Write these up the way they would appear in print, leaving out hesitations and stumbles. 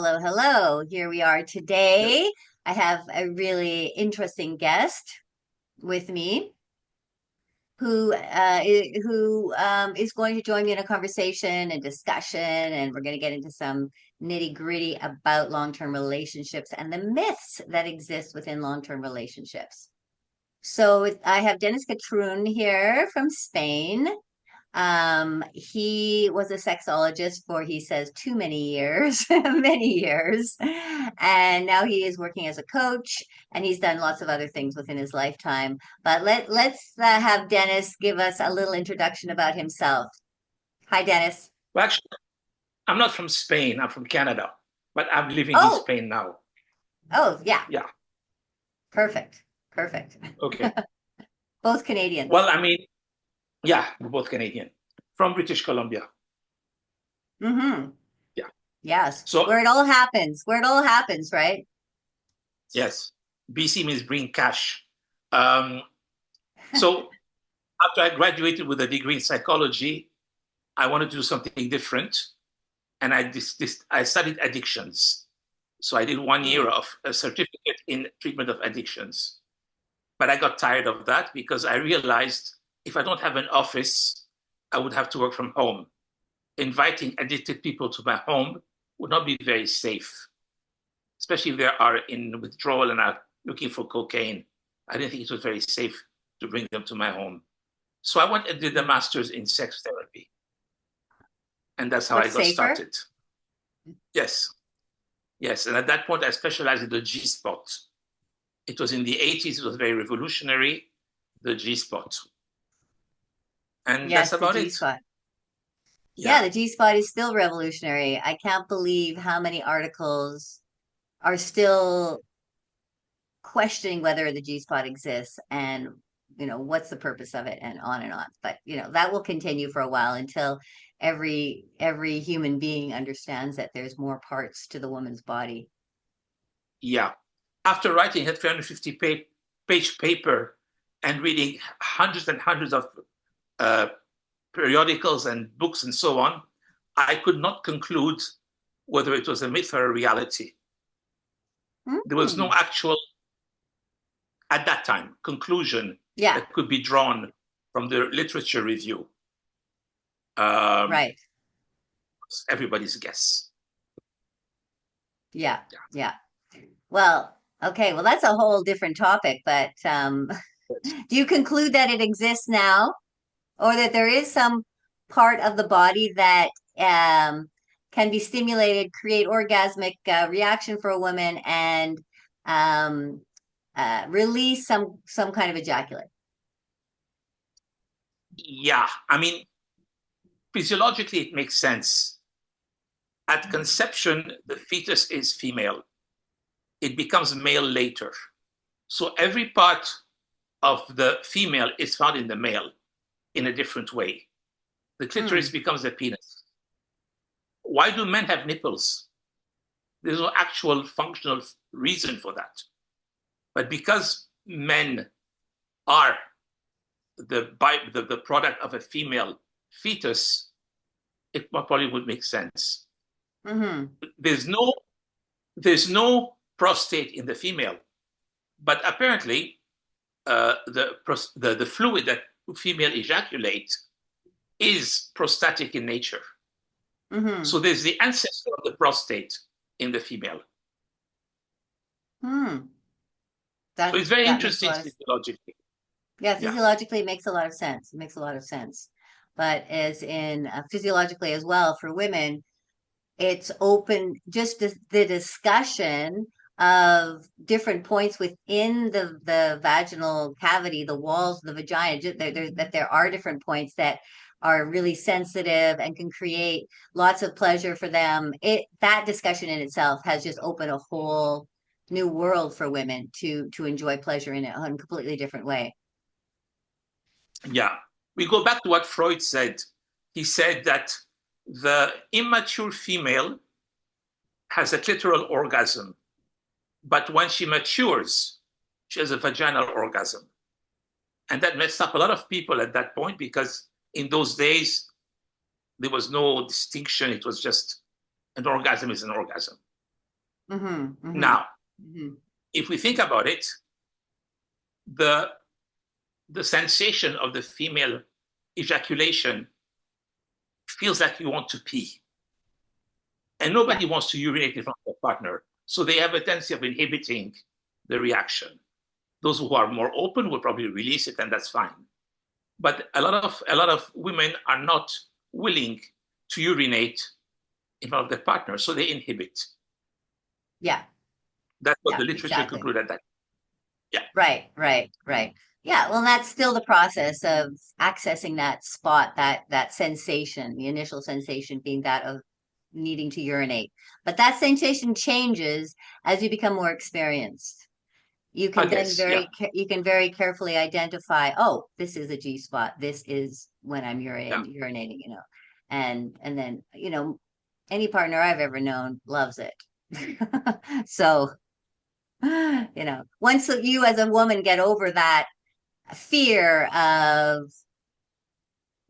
Hello, hello. Here we are today. I have a really interesting guest with me who is going to join me in a conversation and discussion, and we're going to get into some nitty-gritty about long-term relationships and the myths that exist within long-term relationships. So I have Denis Caltroun here from Spain. He was a sexologist for, he says, too many years, many years. And now he is working as a coach and he's done lots of other things within his lifetime. But let's have Denis give us a little introduction about himself. Hi, Denis. Well, actually, I'm not from Spain. I'm from Canada, but I'm living in Oh, Spain now. oh, yeah. Yeah. Perfect. Perfect. Okay. Both Canadians. Well, I mean, yeah, we're both Canadian from British Columbia. Mm-hmm. Yeah. Yes. So, Where it all happens, right? yes, BC means bring cash. Um, so, after I graduated with a degree in psychology, I wanted to do something different, and I studied addictions. So I did 1 year Mm. of a certificate in treatment of addictions. But I got tired of that because I realized if I don't have an office, I would have to work from home. Inviting addicted people to my home would not be very safe, especially if they are in withdrawal and are looking for cocaine. I didn't think it was very safe to bring them to my home. So I went and did the master's in sex therapy. And that's how I What's got safer? started. Yes, yes. And at that point, I specialized in the G spot. It was in the 80s, it was very revolutionary, the G spot. And that's Yes, the about G it. spot. Yeah, Yeah. the G spot is still revolutionary. I can't believe how many articles are still questioning whether the G spot exists and what's the purpose of it and on and on. But that will continue for a while until every human being understands that there's more parts to the woman's body. Yeah. After writing a 350 page paper and reading hundreds and hundreds of uh, periodicals and books and so on, I could not conclude whether it was a myth or a reality. There was no Hmm. actual, at that time, conclusion Yeah, that could be drawn from the literature review. Um, right. Everybody's guess. Yeah, Yeah. yeah. Well, okay, well that's a whole different topic, but do you conclude that it exists now? Or that there is some part of the body that can be stimulated, create orgasmic reaction for a woman, and um, release some kind of ejaculate. Yeah. I mean, physiologically, it makes sense. At conception, the fetus is female. It becomes male later. So every part of the female is found in the male in a different way. The clitoris Hmm. becomes the penis. Why do men have nipples? There's no actual functional reason for that. But because men are the product of a female fetus, it probably would make sense. Hmm. There's no there's no prostate in the female, but apparently the fluid that female ejaculate is prostatic in nature. Hmm. So there's the ancestor of the prostate in the female. Hmm. So That it's very that makes a interesting lot of physiologically. yeah, Yeah. physiologically it makes a lot of sense. It makes a lot of sense. But as in physiologically as well for women, it's open just the discussion of different points within the vaginal cavity, the walls of the vagina, that there are different points that are really sensitive and can create lots of pleasure for them. That discussion in itself has just opened a whole new world for women to enjoy pleasure in a completely different way. Yeah. We go back to what Freud said. He said that the immature female has a clitoral orgasm, but when she matures, she has a vaginal orgasm. And that messed up a lot of people at that point because in those days, there was no distinction. It was just an orgasm is an orgasm. Mm-hmm. Mm-hmm. Now, Mm-hmm. if we think about it, the the sensation of the female ejaculation feels like you want to pee, and Yeah. nobody wants to urinate in front of their partner. So they have a tendency of inhibiting the reaction. Those who are more open will probably release it, and that's fine. But a lot of women are not willing to urinate in front of their partner, so they inhibit. Yeah. That's what Yeah. the literature Exactly. concluded that. Yeah. Right. Right. Right. Yeah. Well, that's still the process of accessing that spot, that sensation, the initial sensation being that of needing to urinate. But that sensation changes as you become more experienced. You I can then guess. Yeah. you can very carefully identify, oh, this is a G spot. This is when I'm Yeah. urinating, and then, any partner I've ever known loves it. So, once you as a woman get over that fear of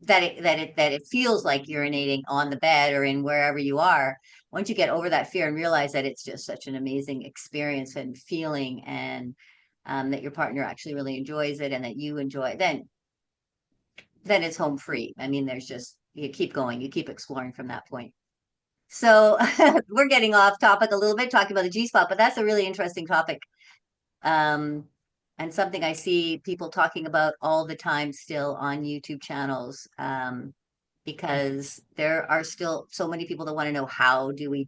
that it feels like urinating on the bed or in wherever you are, once you get over that fear and realize that it's just such an amazing experience and feeling, and that your partner actually really enjoys it and that you enjoy it, then it's home free. I mean, there's just, you keep going, you keep exploring from that point. So we're getting off topic a little bit talking about the G spot, but that's a really interesting topic, um, and something I see people talking about all the time still on YouTube channels, because there are still so many people that want to know, how do we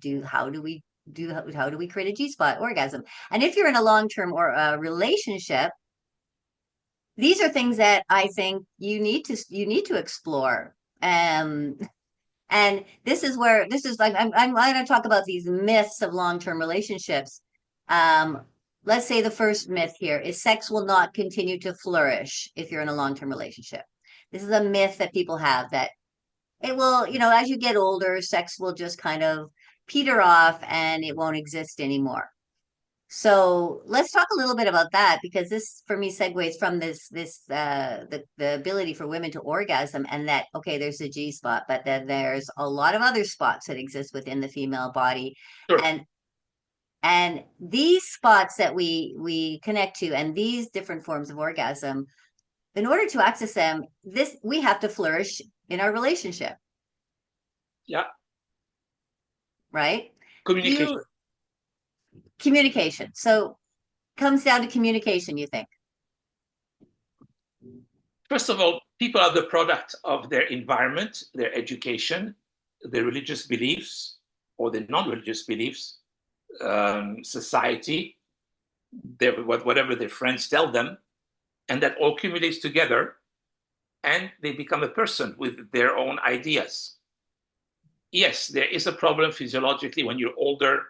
create a G spot orgasm? And if you're in a long-term or a relationship, these are things that I think you need to explore. Um, and this is like, I'm going to talk about these myths of long-term relationships. Um, let's say the first myth here is sex will not continue to flourish if you're in a long-term relationship. This is a myth that people have, that it will, as you get older, sex will just kind of peter off and it won't exist anymore. So let's talk a little bit about that, because this for me segues from the ability for women to orgasm, and that, okay, there's the G spot, but then there's a lot of other spots that exist within the female body. Sure. And and these spots that we connect to, and these different forms of orgasm, in order to access them, this we have to flourish in our relationship, Yeah. right? Communication. You Communication. So comes down to communication, you think? First of all, people are the product of their environment, their education, their religious beliefs, or their non-religious beliefs, society, whatever their friends tell them, and that all accumulates together, and they become a person with their own ideas. Yes, there is a problem physiologically when you're older.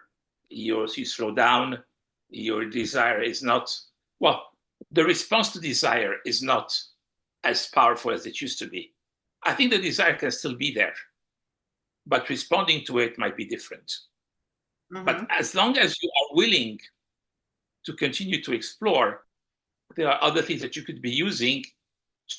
You slow down. Your desire is not, well, the response to desire is not as powerful as it used to be. I think the desire can still be there, but responding to it might be different. But Mm-hmm. as long as you are willing to continue to explore, there are other things that you could be using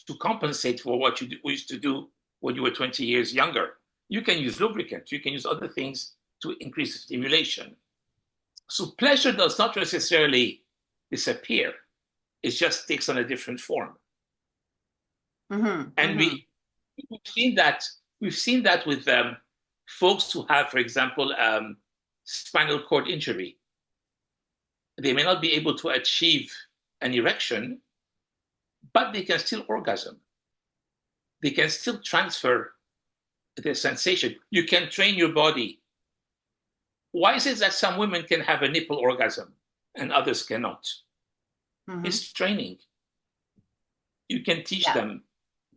to compensate for what you used to do when you were 20 years younger. You can use lubricant, you can use other things to increase stimulation. So pleasure does not necessarily disappear, it just takes on a different form. Mm-hmm. And Mm-hmm. we've seen that with folks who have, for example, spinal cord injury. They may not be able to achieve an erection, but they can still orgasm. They can still transfer the sensation. You can train your body. Why is it that some women can have a nipple orgasm and others cannot? Mm-hmm. It's training. You can teach Yeah. them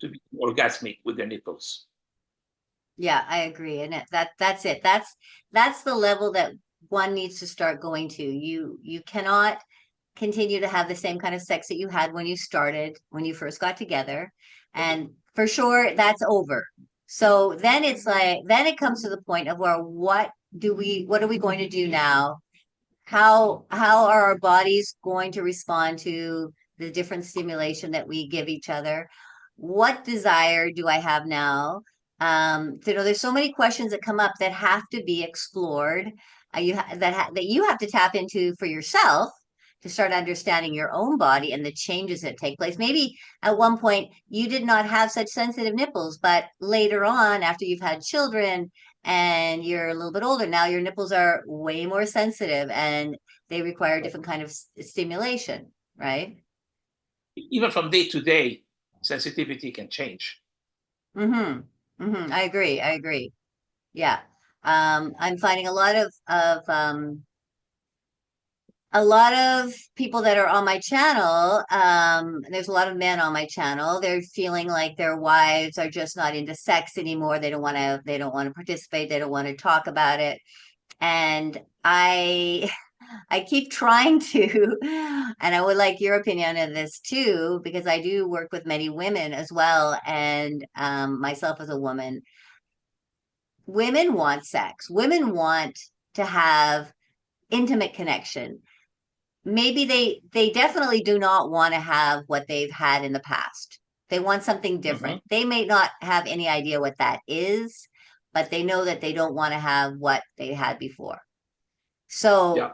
to be orgasmic with their nipples. Yeah, I agree. And that's it. That's the level that one needs to start going to. You cannot continue to have the same kind of sex that you had when you started, when you first got together. And for sure that's over. So then it comes to the point of, where what are we going to do now? How are our bodies going to respond to the different stimulation that we give each other? What desire do I have now? There's so many questions that come up that have to be explored. that you have to tap into for yourself to start understanding your own body and the changes that take place. Maybe at one point you did not have such sensitive nipples, but later on, after you've had children and you're a little bit older, now your nipples are way more sensitive and they require a different kind of stimulation, right? Even from day to day, sensitivity can change. Mm-hmm. Mm-hmm. I agree. I agree. Yeah. I'm finding a lot of people that are on my channel, there's a lot of men on my channel. They're feeling like their wives are just not into sex anymore. They don't want to participate. They don't want to talk about it. And I keep trying to, and I would like your opinion on this too, because I do work with many women as well, and myself as a woman. Women want sex. Women want to have intimate connection. Maybe they definitely do not want to have what they've had in the past. They want something Mm-hmm. different. They may not have any idea what that is, but they know that they don't want to have what they had before. Yeah. So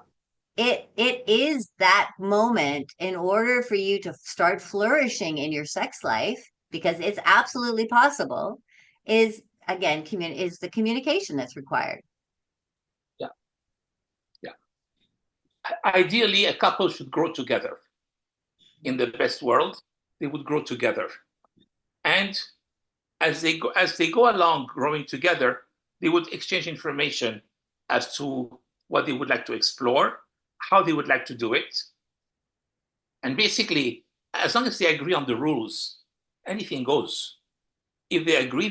it is that moment in order for you to start flourishing in your sex life, because it's absolutely possible, is again is the communication that's required. Yeah. Yeah. Ideally, a couple should grow together. In the best world, they would grow together. And as they go along growing together, they would exchange information as to what they would like to explore, how they would like to do it. And basically, as long as they agree on the rules, anything goes. If they agree,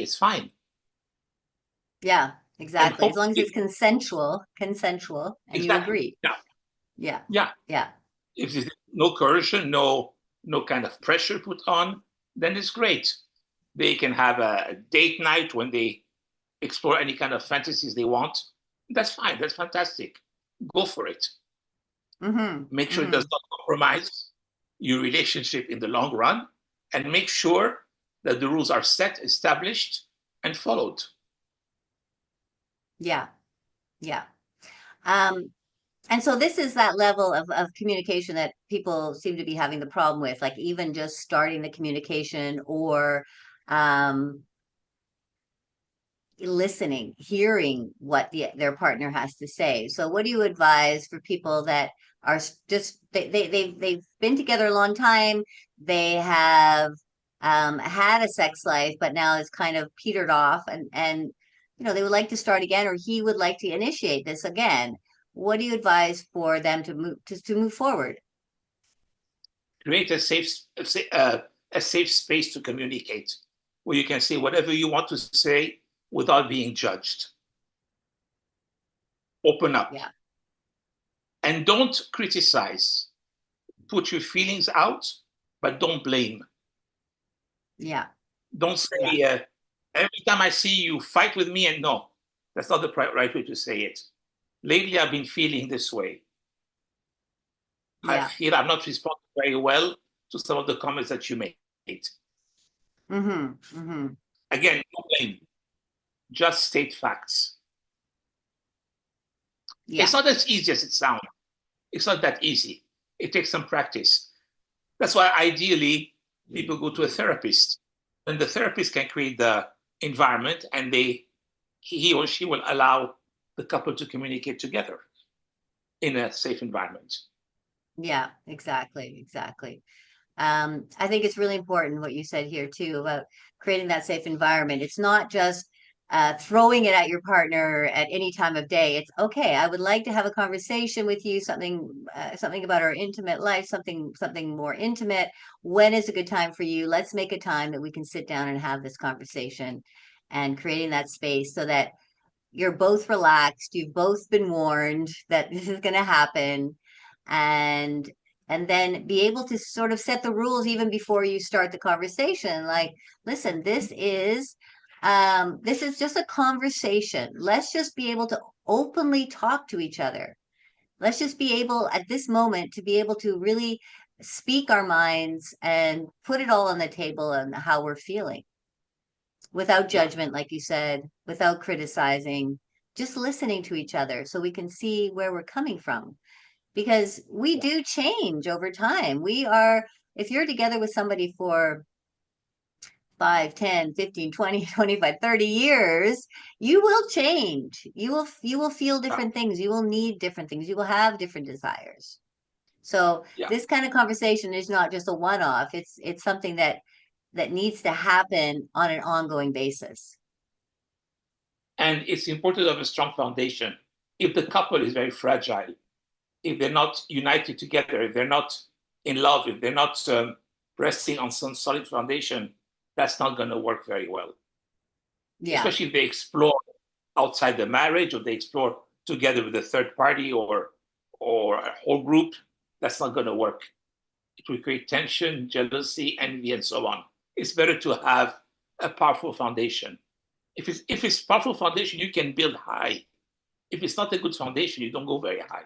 it's fine. Yeah, And exactly. As long as it's hopefully, consensual and you exactly. agree. Yeah. Yeah. Yeah. Yeah. If there's no coercion, no kind of pressure put on, then it's great. They can have a date night when they explore any kind of fantasies they want. That's fine. That's fantastic. Go for it. Mm-hmm. Make sure it does Mm-hmm. not compromise your relationship in the long run, and make sure that the rules are set, established, and followed. Yeah. Yeah. Um, and so this is that level of communication that people seem to be having the problem with, like even just starting the communication or um listening, hearing what their partner has to say. So what do you advise for people that are just they've been together a long time, they have had a sex life, but now it's kind of petered off and they would like to start again or he would like to initiate this again. What do you advise for them to move forward? Create a safe space to communicate, where you can say whatever you want to say without being judged. Open up Yeah. and don't criticize. Put your feelings out, but don't blame. Yeah. Don't Yeah. say every time I see you fight with me, and no, that's not the right way to say it. Lately, I've been feeling this way. I Yeah. feel I'm not responding very well to some of the comments that you made. Mm-hmm. Mm-hmm. Again, no blame, just state facts. It's Yeah. not as easy as it sounds. It's not that easy. It takes some practice. That's why ideally people go to a therapist. And the therapist can create the environment and he or she will allow the couple to communicate together in a safe environment. Yeah, exactly, exactly. I think it's really important what you said here too about creating that safe environment. It's not just throwing it at your partner at any time of day. It's okay. I would like to have a conversation with you, something about our intimate life, something more intimate. When is a good time for you? Let's make a time that we can sit down and have this conversation, and creating that space so that you're both relaxed, you've both been warned that this is going to happen, and then be able to sort of set the rules even before you start the conversation. Like, listen, this is just a conversation. Let's just be able to openly talk to each other. Let's just be able at this moment to be able to really speak our minds and put it all on the table and how we're feeling without Yeah, judgment, like you said, without criticizing, just listening to each other so we can see where we're coming from. Because we Yeah. do change over time. We are, if you're together with somebody for 5, 10, 15, 20, 25, 30 years, you will change. You will feel Yeah. different things. You will need different things. You will have different desires. So Yeah. this kind of conversation is not just a one-off. It's something that needs to happen on an ongoing basis. And it's important to have a strong foundation. If the couple is very fragile, if they're not united together, if they're not in love, if they're not resting on some solid foundation, that's not going to work very well. Yeah. Especially if they explore outside the marriage or they explore together with a third party or a whole group, that's not going to work. It will create tension, jealousy, envy, and so on. It's better to have a powerful foundation. If it's powerful foundation, you can build high. If it's not a good foundation, you don't go very high.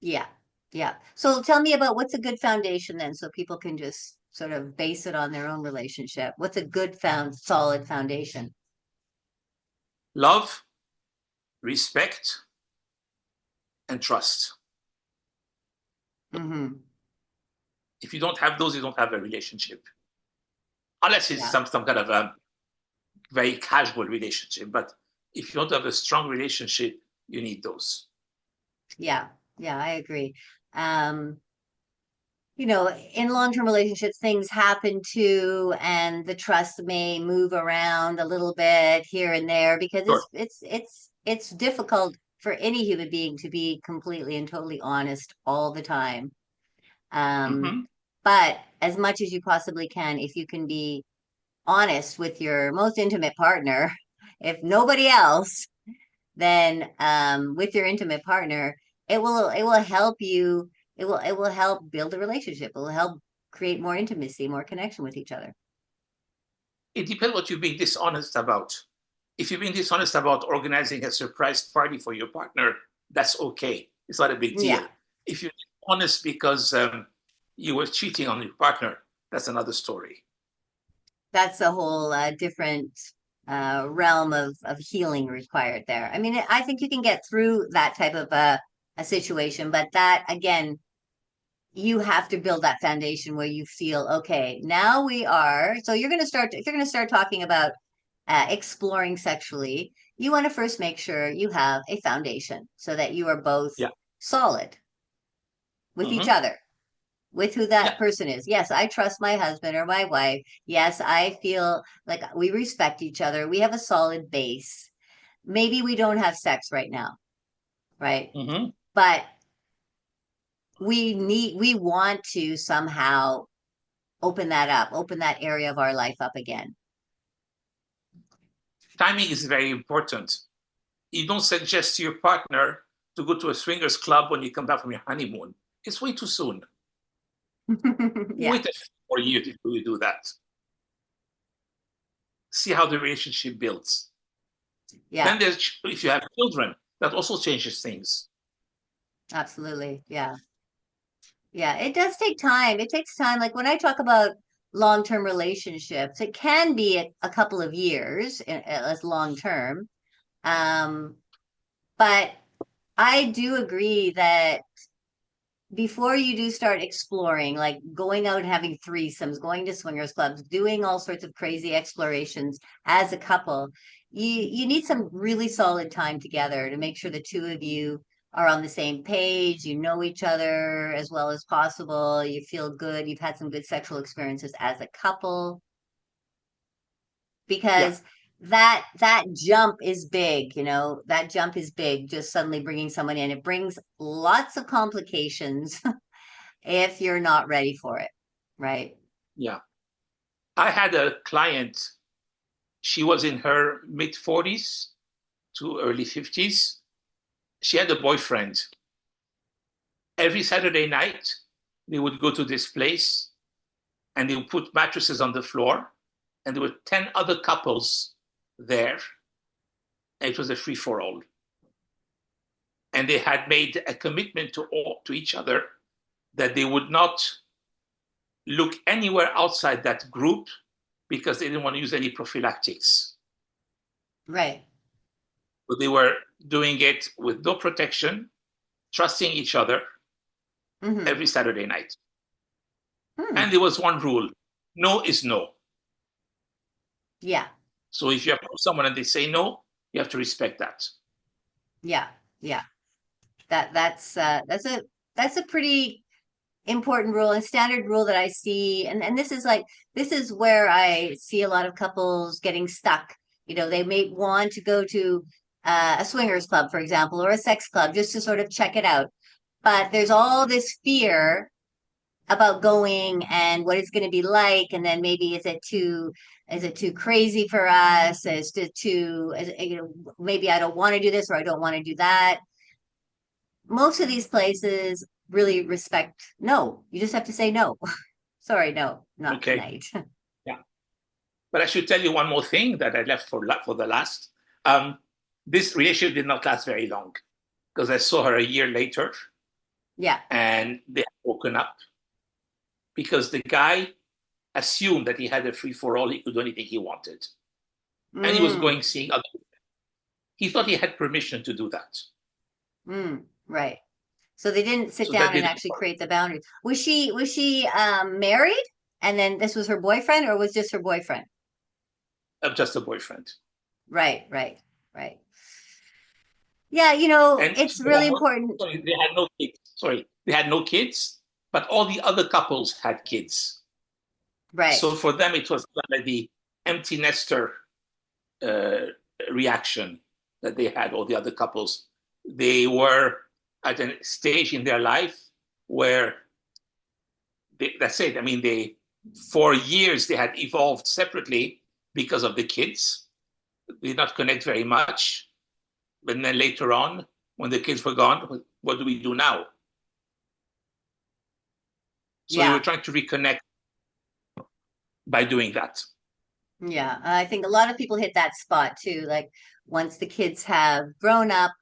Yeah. Yeah. So tell me about what's a good foundation then, so people can just sort of base it on their own relationship. What's a good solid foundation? Love, respect, and trust. Hmm. If you don't have those, you don't have a relationship. Unless it's Yeah. some kind of a very casual relationship. But if you don't have a strong relationship, you need those. Yeah. Yeah, I agree. Um, in long-term relationships, things happen too, and the trust may move around a little bit here and there because Sure. it's difficult for any human being to be completely and totally honest all the time. Um, Mm-hmm. but as much as you possibly can, if you can be honest with your most intimate partner, if nobody else, then with your intimate partner, it will help you. It will help build a relationship. It will help create more intimacy, more connection with each other. It depends what you're being dishonest about. If you're being dishonest about organizing a surprise party for your partner, that's okay. It's not a big Yeah, deal. If you're honest because you were cheating on your partner, that's another story. that's a whole different realm of healing required there. I mean, I think you can get through that type of a situation, but that again, you have to build that foundation where you feel okay. Now we are. So you're going to start. If you're going to start talking about exploring sexually, you want to first make sure you have a foundation so that you are both Yeah. solid with each Mm-hmm. other, with who that Yeah. person is. Yes, I trust my husband or my wife. Yes, I feel like we respect each other. We have a solid base. Maybe we don't have sex right now, right? Mm-hmm. But we want to somehow open that up, open that area of our life up again. Timing is very important. You don't suggest to your partner to go to a swingers club when you come back from your honeymoon. It's way too soon. Yeah, Wait a few more years before you do that. See how the relationship builds. yeah, Then there's if you have children, that also changes things. absolutely. Yeah. Yeah, it does take time. It takes time. Like when I talk about long-term relationships, it can be a couple of years as long-term. Um, but I do agree that before you do start exploring, like going out and having threesomes, going to swingers clubs, doing all sorts of crazy explorations as a couple, you need some really solid time together to make sure the two of you are on the same page, you know each other as well as possible, you feel good, you've had some good sexual experiences as a couple, Yeah, because that jump is big, that jump is big, just suddenly bringing someone in. It brings lots of complications if you're not ready for it, right? yeah. I had a client, she was in her mid 40s to early 50s. She had a boyfriend. Every Saturday night, they would go to this place and they would put mattresses on the floor, and there were 10 other couples there. And it was a free for all. And they had made a commitment to each other that they would not look anywhere outside that group because they didn't want to use any prophylactics. Right. but they were doing it with no protection, trusting each other Hmm. every Saturday night. Hmm. And there was one rule: no is no. Yeah. So if you approach someone and they say no, you have to respect that. Yeah. Yeah. That's a pretty important rule and standard rule that I see. And this is like, this is where I see a lot of couples getting stuck. They may want to go to a swingers club, for example, or a sex club just to sort of check it out. But there's all this fear about going and what it's going to be like. And then maybe is it too crazy for us? Maybe I don't want to do this or I don't want to do that. Most of these places really respect no. You just have to say no. Sorry, no, not Okay. tonight. Yeah. But I should tell you one more thing that I left for the last. Um, this relationship did not last very long because I saw her a year later Yeah. and they had broken up because the guy assumed that he had a free for all, he could do anything he wanted. And he was Mm, going seeing other people. He thought he had permission to do that. right. So they didn't sit So that down and didn't actually work. create the boundaries. Was she married and then this was her boyfriend or was just her boyfriend? I'm just a boyfriend. Right, right, right. Yeah, And it's really important. sorry, they had no kids. Sorry, they had no kids, but all the other couples had kids. Right. So for them, it was kind of the empty nester uh, reaction that they had, all the other couples. They were at a stage in their life where that's it. I mean, for years they had evolved separately because of the kids. They did not connect very much. But then later on, when the kids were gone, what do we do now? So we were Yeah. trying to reconnect by doing that. Yeah. I think a lot of people hit that spot too. Like once the kids have grown up,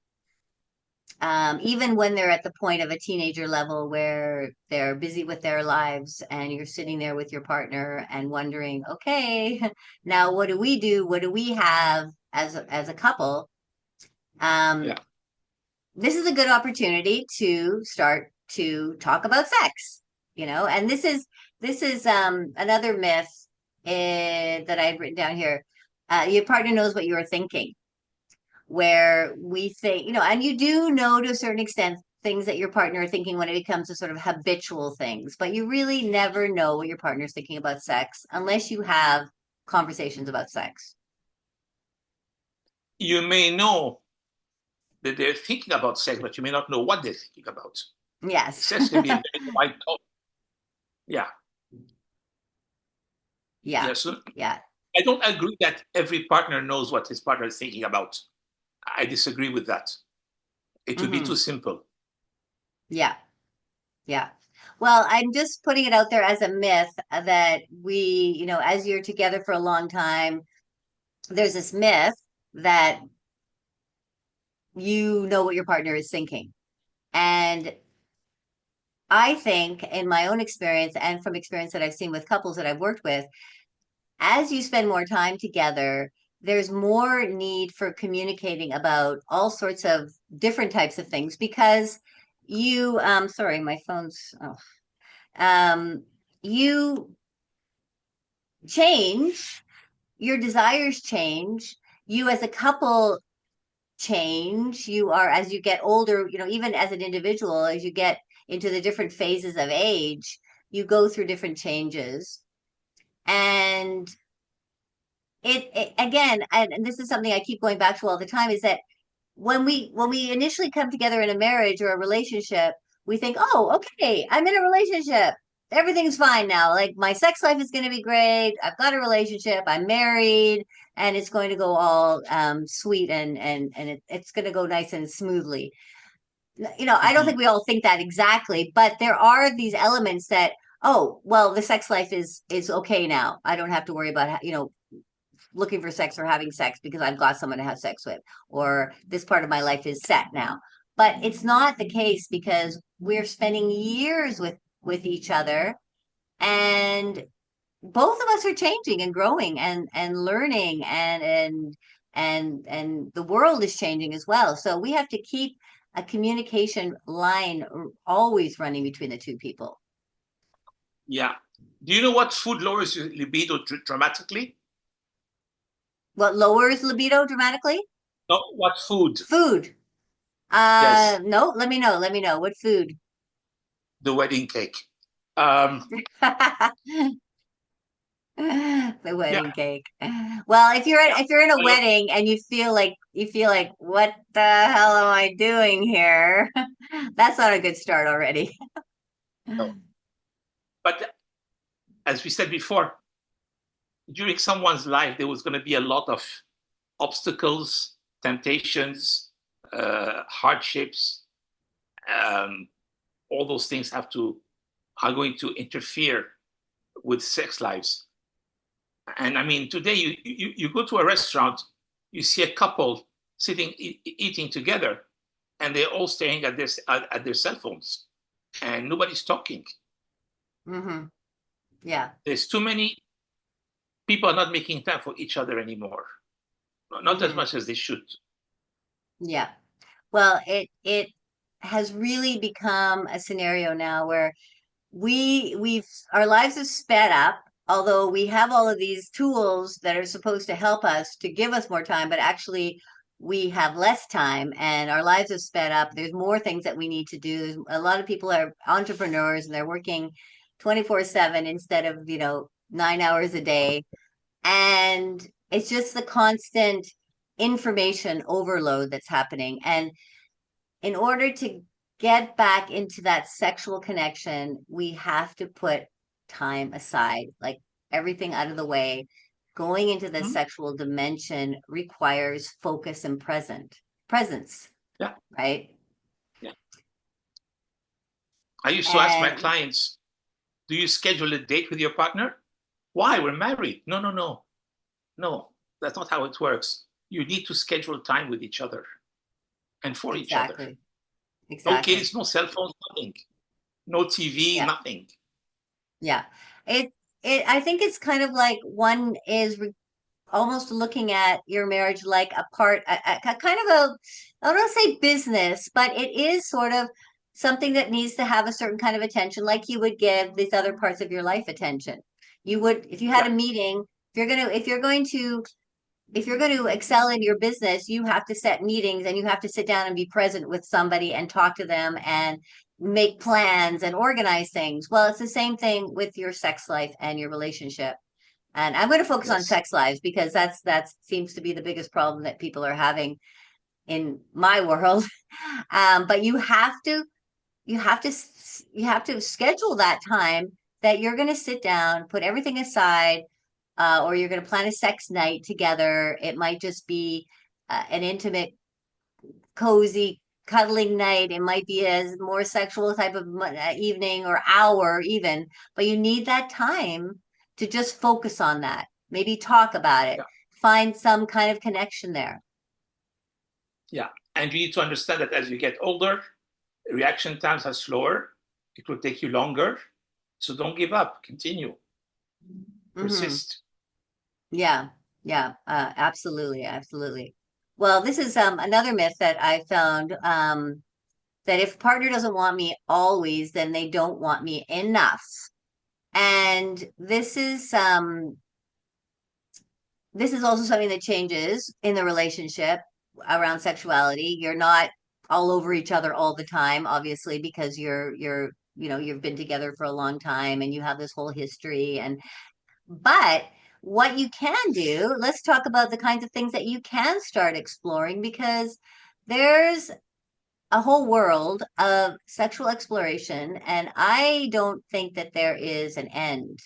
even when they're at the point of a teenager level where they're busy with their lives and you're sitting there with your partner and wondering, okay, now what do we do? What do we have as a couple? Um, Yeah. this is a good opportunity to start to talk about sex, and this is another myth that I've written down here. Your partner knows what you're thinking, where we think, and you do know to a certain extent things that your partner are thinking when it comes to sort of habitual things, but you really never know what your partner's thinking about sex unless you have conversations about sex. You may know that they're thinking about sex, but you may not know what they're thinking about. Yes. Sex can be a very wide topic. Yeah. Yeah. Yeah. So Yeah. I don't agree that every partner knows what his partner is thinking about. I disagree with that. It would be too Hmm. simple. Yeah. Yeah. Well, I'm just putting it out there as a myth that as you're together for a long time, there's this myth that you know what your partner is thinking. And I think, in my own experience and from experience that I've seen with couples that I've worked with, as you spend more time together, there's more need for communicating about all sorts of different types of things because sorry, my phone's, um, you change, your desires change, you as a couple change, you are, as you get older, even as an individual, as you get into the different phases of age, you go through different changes. And it again, and this is something I keep going back to all the time, is that when we initially come together in a marriage or a relationship, we think, oh, okay, I'm in a relationship. Everything's fine now. Like my sex life is going to be great. I've got a relationship. I'm married, and it's going to go all sweet and it's going to go nice and smoothly. I don't think Mhm. we all think that exactly, but there are these elements that, oh, well, the sex life is okay now. I don't have to worry about looking for sex or having sex because I've got someone to have sex with, or this part of my life is set now. But it's not the case because we're spending years with each other, and both of us are changing and growing and learning and the world is changing as well. So we have to keep a communication line always running between the two people. Yeah. Do you know what food lowers your libido dramatically? What lowers libido dramatically? No, what food? Food. Yes, No, let me know. Let me know. What food? the wedding cake. Um, The yeah, wedding cake. Well, yeah. if you're in a Well, wedding and you feel like what the hell am I doing here? That's not a good start already. no. But as we said before, during someone's life, there was going to be a lot of obstacles, temptations, hardships. Um, all those things are going to interfere with sex lives. And I mean, today you go to a restaurant, you see a couple sitting eating together, and they're all staring at their cell phones, and nobody's talking. Hmm. Yeah. There's too many people are not making time for each other anymore, not as Hmm. much as they should. Yeah. Well, it has really become a scenario now where we've our lives have sped up, although we have all of these tools that are supposed to help us to give us more time, but actually we have less time and our lives have sped up. There's more things that we need to do. A lot of people are entrepreneurs and they're working 24/7 instead of, 9 hours a day. And it's just the constant information overload that's happening. And in order to get back into that sexual connection, we have to put time aside, like everything out of the way. Going into the Hmm? sexual dimension requires focus and presence, Yeah, right? yeah. I used to ask my And clients, "Do you schedule a date with your partner?" "Why? We're married." "No, no, no, no. That's not how it works. You need to schedule time with each other and for each other. exactly, No exactly. kids, no cell phones, nothing. No TV, Yeah, nothing." yeah. It I think it's kind of like one is almost looking at your marriage like a part, a kind of a, I don't want to say business, but it is sort of something that needs to have a certain kind of attention, like you would give these other parts of your life attention. You would, if you had Yeah. a meeting, if you're going to excel in your business, you have to set meetings and you have to sit down and be present with somebody and talk to them and make plans and organize things. Well, it's the same thing with your sex life and your relationship. And I'm going to focus on Yes. sex lives because that seems to be the biggest problem that people are having in my world. But you have to schedule that time that you're going to sit down, put everything aside, or you're going to plan a sex night together. It might just be an intimate, cozy, cuddling night. It might be a more sexual type of evening or hour even, but you need that time to just focus on that. Maybe talk about it. Yeah. Find some kind of connection there. Yeah. And you need to understand that as you get older, reaction times are slower. It will take you longer. So don't give up. Continue. Hmm. Persist. Yeah, yeah, absolutely, absolutely. Well, this is another myth that I found, that if a partner doesn't want me always, then they don't want me enough. And this is also something that changes in the relationship around sexuality. You're not all over each other all the time, obviously, because you've been together for a long time and you have this whole history. And but what you can do, let's talk about the kinds of things that you can start exploring, because there's a whole world of sexual exploration, and I don't think that there is an end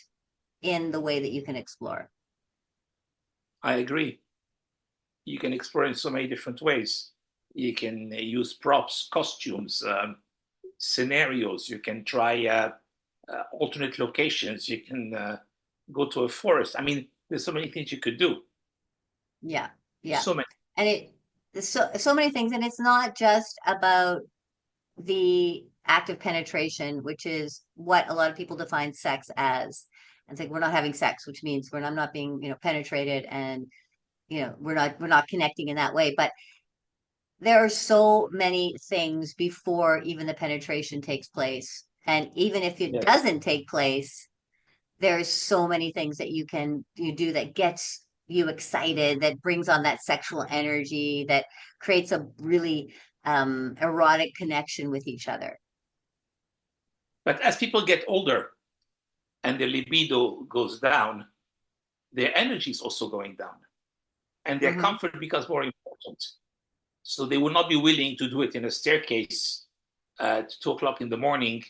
in the way that you can explore. I agree. You can explore in so many different ways. You can use props, costumes, scenarios. You can try alternate locations. You can go to a forest. I mean, there's so many things you could do. Yeah, yeah. So many. And there's so many things, and it's not just about the act of penetration, which is what a lot of people define sex as. And think we're not having sex, which means I'm not being, penetrated, and we're not connecting in that way. But there are so many things before even the penetration takes place. And even if it Yes. doesn't take place, there's so many things that you do that gets you excited, that brings on that sexual energy, that creates a really erotic connection with each other. But as people get older and their libido goes down, their energy is also going down, and their Hmm. comfort becomes more important. So they will not be willing to do it in a staircase at 2 o'clock in the morning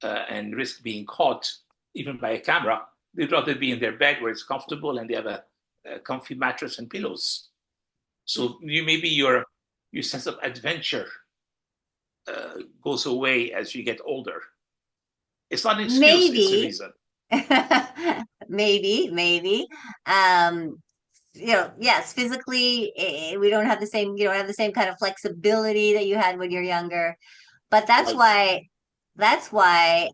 and risk being caught even by a camera. They'd rather be in their bed where it's comfortable and they have a comfy mattress and pillows. So maybe your sense of adventure goes away as you get older. It's not an excuse; it's a Maybe, reason. maybe. Um, yes, physically, we don't have the same, you don't have the same kind of flexibility that you had when you're younger. But Right. that's why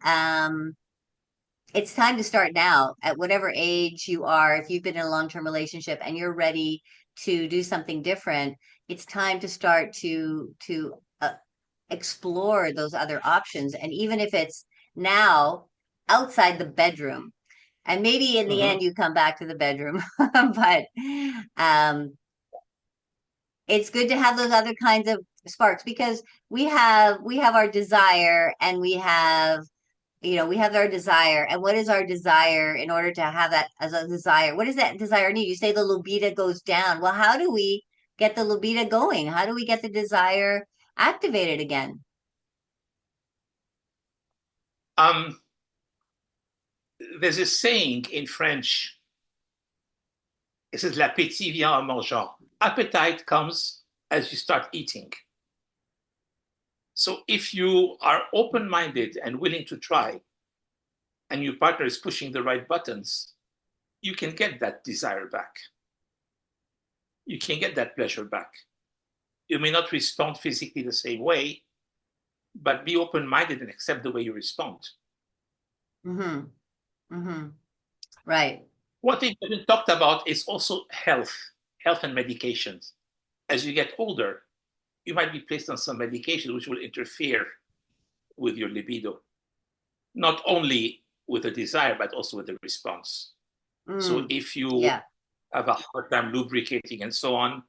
it's time to start now at whatever age you are. If you've been in a long-term relationship and you're ready to do something different, it's time to start to explore those other options. And even if it's now outside the bedroom, and maybe in the Mm-hmm. end you come back to the bedroom, but um, it's good to have those other kinds of sparks because we have our desire and we have our desire. And what is our desire in order to have that as a desire? What does that desire need? You say the libido goes down. Well, how do we get the libido going? How do we get the desire activated again? Um, there's a saying in French. It says l'appétit vient en mangeant. Appetite comes as you start eating. So if you are open-minded and willing to try, and your partner is pushing the right buttons, you can get that desire back. You can get that pleasure back. You may not respond physically the same way, but be open-minded and accept the way you respond. Mm-hmm. Mm-hmm. Right. One thing that we talked about is also health and medications. As you get older, you might be placed on some medication which will interfere with your libido, not only with the desire, but also with the response. So Mm. if you Yeah. have a hard time lubricating and so on,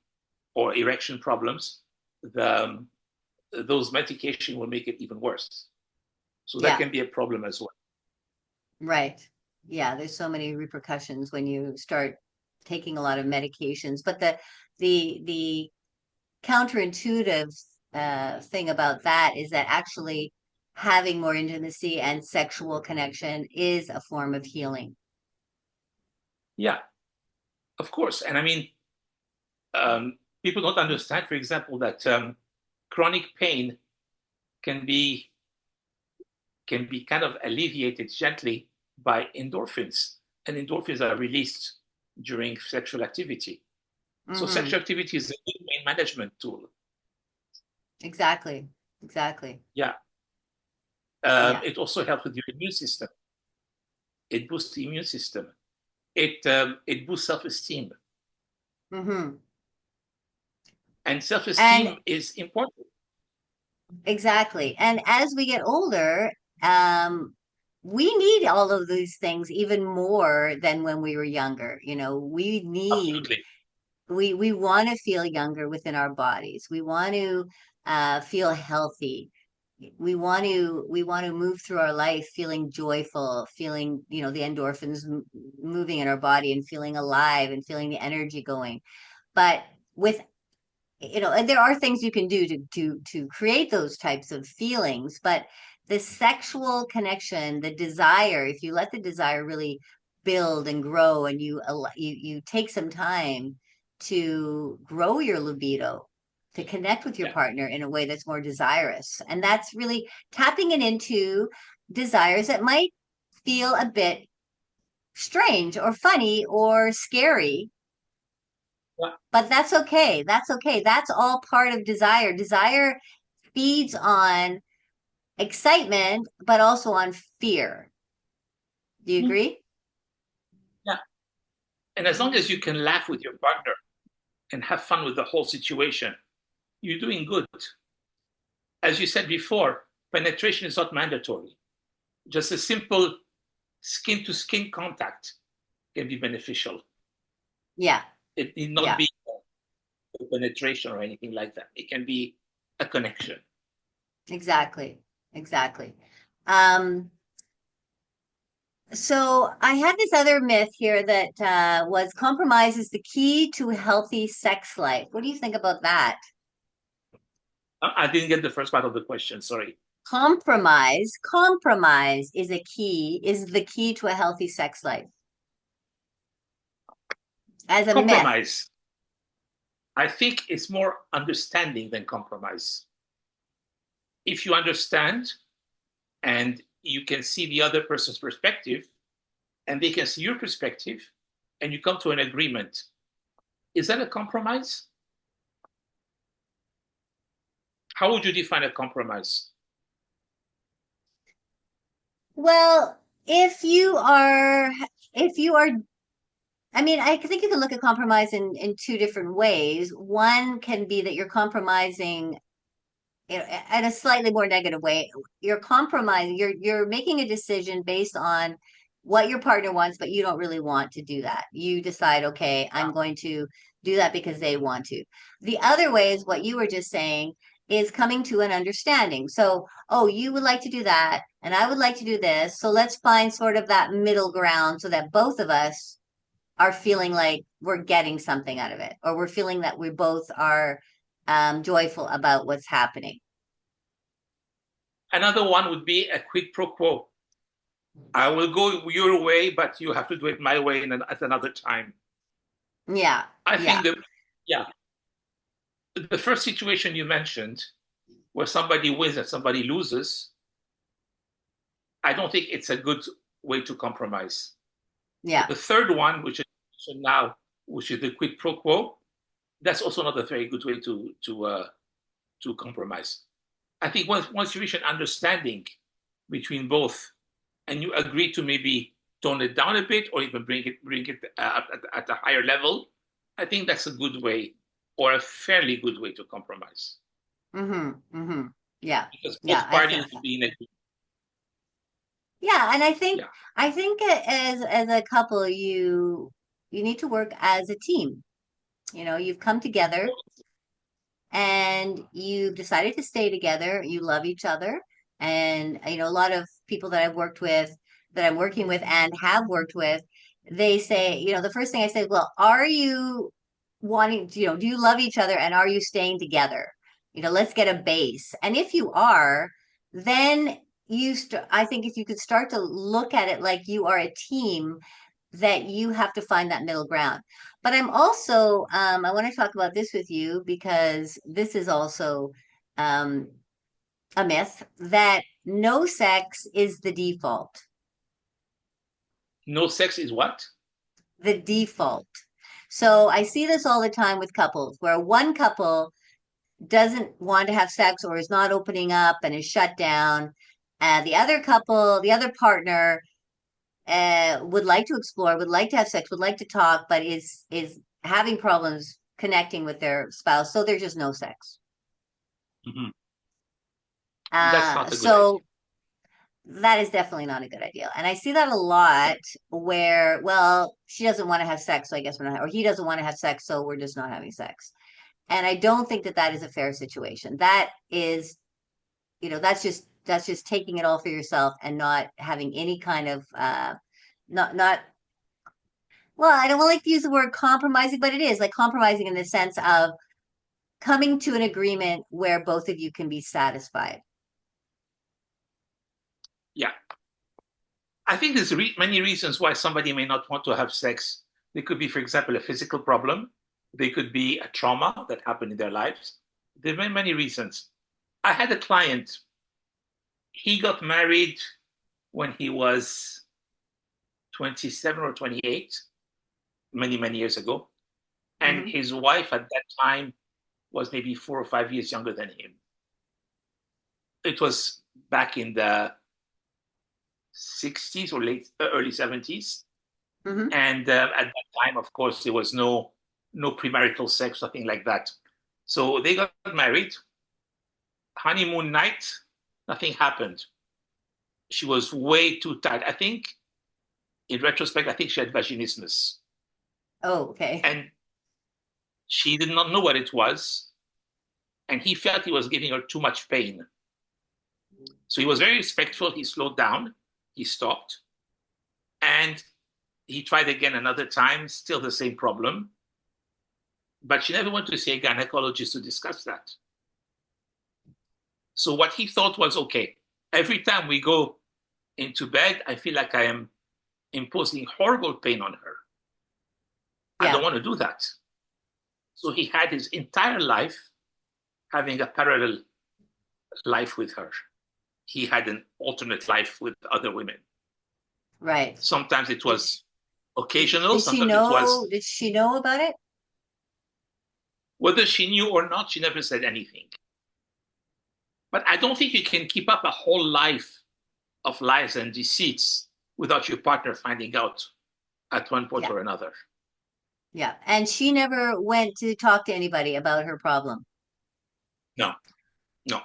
or erection problems, those medication will make it even worse. So that Yeah. can be a problem as well. Right. Yeah. There's so many repercussions when you start taking a lot of medications. But the counterintuitive thing about that is that actually having more intimacy and sexual connection is a form of healing. Yeah, of course. And I mean, people don't understand, for example, that chronic pain can be can be kind of alleviated gently by endorphins, and endorphins are released during sexual activity. So Hmm. sexual activity is a good pain management tool. Exactly. Exactly. Yeah. Yeah. It also helps with your immune system. It boosts the immune system. It boosts self-esteem, Hmm. and And self-esteem is important. exactly. And as we get older, um, we need all of these things even more than when we were younger. Absolutely. We want to feel younger within our bodies. We want to feel healthy. We want to move through our life feeling joyful, feeling, the endorphins moving in our body and feeling alive and feeling the energy going. But with and there are things you can do to create those types of feelings, but the sexual connection, the desire, if you let the desire really build and grow, and you take some time to grow your libido, to connect with your Yeah. partner in a way that's more desirous, and that's really tapping it into desires that might feel a bit strange or funny or scary, Yeah. but that's okay. That's okay. That's all part of desire. Desire feeds on excitement, but also on fear. Do you Mhm. agree? Yeah. And as long as you can laugh with your partner, and have fun with the whole situation, you're doing good. As you said before, penetration is not mandatory. Just a simple skin to skin contact can be beneficial. Yeah. It need not Yeah. be a penetration or anything like that. It can be a connection. Exactly. Exactly. Um, so I had this other myth here that was compromise is the key to a healthy sex life. What do you think about that? I didn't get the first part of the question. Sorry. Compromise is the key to a healthy sex life as a myth. Compromise. I think it's more understanding than compromise. If you understand and you can see the other person's perspective and they can see your perspective and you come to an agreement, is that a compromise? How would you define a compromise? Well, if you are I mean, I think you can look at compromise in two different ways. One can be that you're compromising in a slightly more negative way. You're compromising, you're making a decision based on what your partner wants, but you don't really want to do that. You decide, okay, I'm going to do that because they want to. The other way is what you were just saying is coming to an understanding. So, oh, you would like to do that, and I would like to do this. So let's find sort of that middle ground so that both of us are feeling like we're getting something out of it, or we're feeling that we both are joyful about what's happening. Another one would be a quid pro quo. I will go your way, but you have to do it my way at another time. Yeah, I yeah, think that, yeah, the first situation you mentioned, where somebody wins and somebody loses, I don't think it's a good way to compromise. yeah. The third one, which is now, which is the quid pro quo, that's also not a very good way to compromise. I think once you reach an understanding between both, and you agree to maybe tone it down a bit, or even bring it up at a higher level, I think that's a good way, or a fairly good way to compromise, Mm-hmm. Mm-hmm. Yeah. because Yeah. both I think parties will be in agreement. yeah, and Yeah, I think as a couple you need to work as a team. You know, you've come together and you've decided to stay together. You love each other. And you know, a lot of people that I've worked with, that I'm working with and have worked with, they say, you know, the first thing I say, well, are you wanting, you know, do you love each other and are you staying together? You know, let's get a base. And if you are, then I think if you could start to look at it like you are a team, that you have to find that middle ground. But I'm also, I want to talk about this with you because this is also um, a myth that no sex is the default. no sex is what? The default. So I see this all the time with couples where one couple doesn't want to have sex or is not opening up and is shut down. The other couple, the other partner would like to explore, would like to have sex, would like to talk, but is having problems connecting with their spouse, so there's just no sex. Mm-hmm. That's not a good idea. So that is definitely not a good idea, and I see that a lot where, well, she doesn't want to have sex, so I guess we're not, or he doesn't want to have sex, so we're just not having sex. And I don't think that that is a fair situation. That is, you know, that's just taking it all for yourself and not having any kind of not well, I don't like to use the word compromising, but it is like compromising in the sense of coming to an agreement where both of you can be satisfied. Yeah, I think there's many reasons why somebody may not want to have sex. There could be, for example, a physical problem. There could be a trauma that happened in their lives. There are many reasons. I had a client. He got married when he was 27 or 28, many years ago. And Hmm. his wife at that time was maybe 4 or 5 years younger than him. It was back in the 60s or early 70s. Hmm. And at that time, of course, there was no no premarital sex, nothing like that. So they got married. Honeymoon night, nothing happened. She was way too tired. I think, in retrospect, I think she had vaginismus. Oh, okay. And she did not know what it was. And he felt he was giving her too much pain. So he was very respectful. He slowed down. He stopped. And he tried again another time, still the same problem. But she never went to see a gynecologist to discuss that. So what he thought was, okay, every time we go into bed, I feel like I am imposing horrible pain on her. I don't Yeah. want to do that. So he had his entire life having a parallel life with her. He had an alternate life with other women. Right. Sometimes it Did was occasional, did she sometimes it know? was, Did she know about it? whether she knew or not, she never said anything. But I don't think you can keep up a whole life of lies and deceits without your partner finding out at one point Yeah. or another. Yeah. And she never went to talk to anybody about her problem. No, no.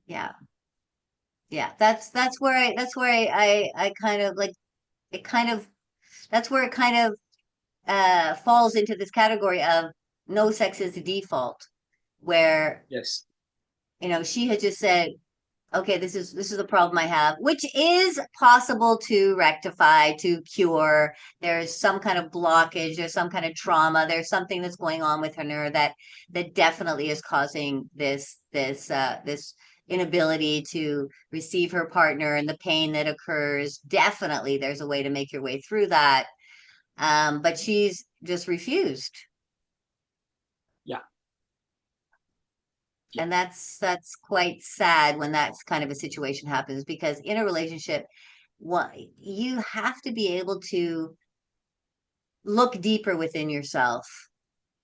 Yeah. Yeah. That's where I kind of like it kind of that's where it kind of falls into this category of no sex is the default, where Yes. she had just said, okay, this is a problem I have, which is possible to rectify, to cure. There's some kind of blockage, there's some kind of trauma, there's something that's going on with her that definitely is causing this inability to receive her partner and the pain that occurs. Definitely there's a way to make your way through that. But she's just refused. Yeah. Yeah. And that's quite sad when that's kind of a situation happens, because in a relationship, what you have to be able to look deeper within yourself.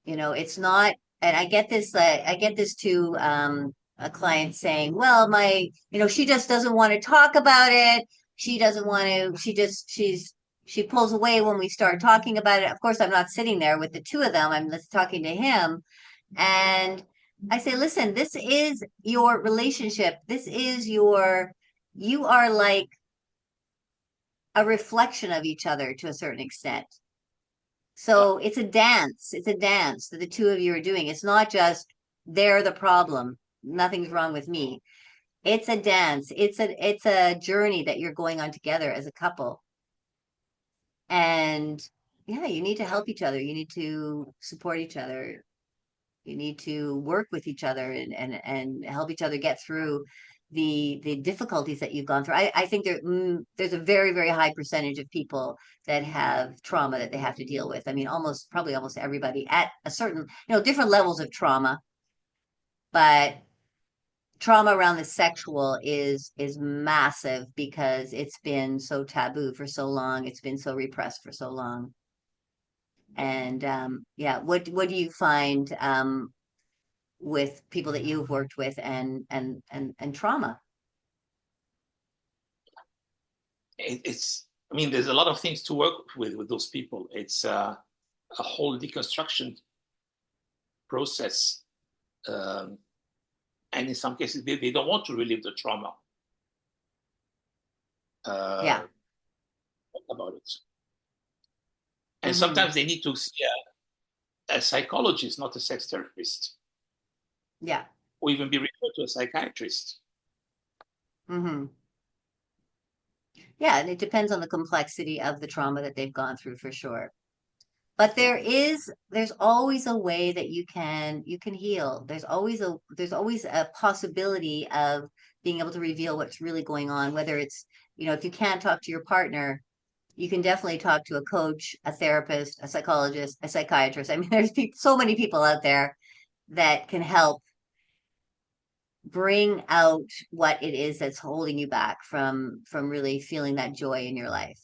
It's not, and I get this too, a client saying, well, she just doesn't want to talk about it. She doesn't want to, she pulls away when we start talking about it. Of course, I'm not sitting there with the two of them. I'm just talking to him. And I say, listen, this is your relationship. You are like a reflection of each other to a certain extent. Yeah. So it's a dance. It's a dance that the two of you are doing. It's not just they're the problem. Nothing's wrong with me. It's a dance. It's a journey that you're going on together as a couple. And yeah, you need to help each other. You need to support each other. You need to work with each other and help each other get through the difficulties that you've gone through. I think there's a very, very high percentage of people that have trauma that they have to deal with. I mean, probably almost everybody at a certain, different levels of trauma, but trauma around the sexual is massive because it's been so taboo for so long. It's been so repressed for so long. And yeah, what do you find with people that you've worked with and trauma? It's, I mean, there's a lot of things to work with those people. It's a whole deconstruction process. Um, and in some cases, they don't want to relive the trauma Yeah. uh, about it. And Hmm. sometimes they need to see a psychologist, not a sex therapist, Yeah. or even be referred to a psychiatrist. Hmm. Yeah, and it depends on the complexity of the trauma that they've gone through for sure. But Yeah. there's always a way that you can heal. There's always a possibility of being able to reveal what's really going on, whether it's, if you can't talk to your partner, you can definitely talk to a coach, a therapist, a psychologist, a psychiatrist. I mean, there's so many people out there that can help bring out what it is that's holding you back from really feeling that joy in your life.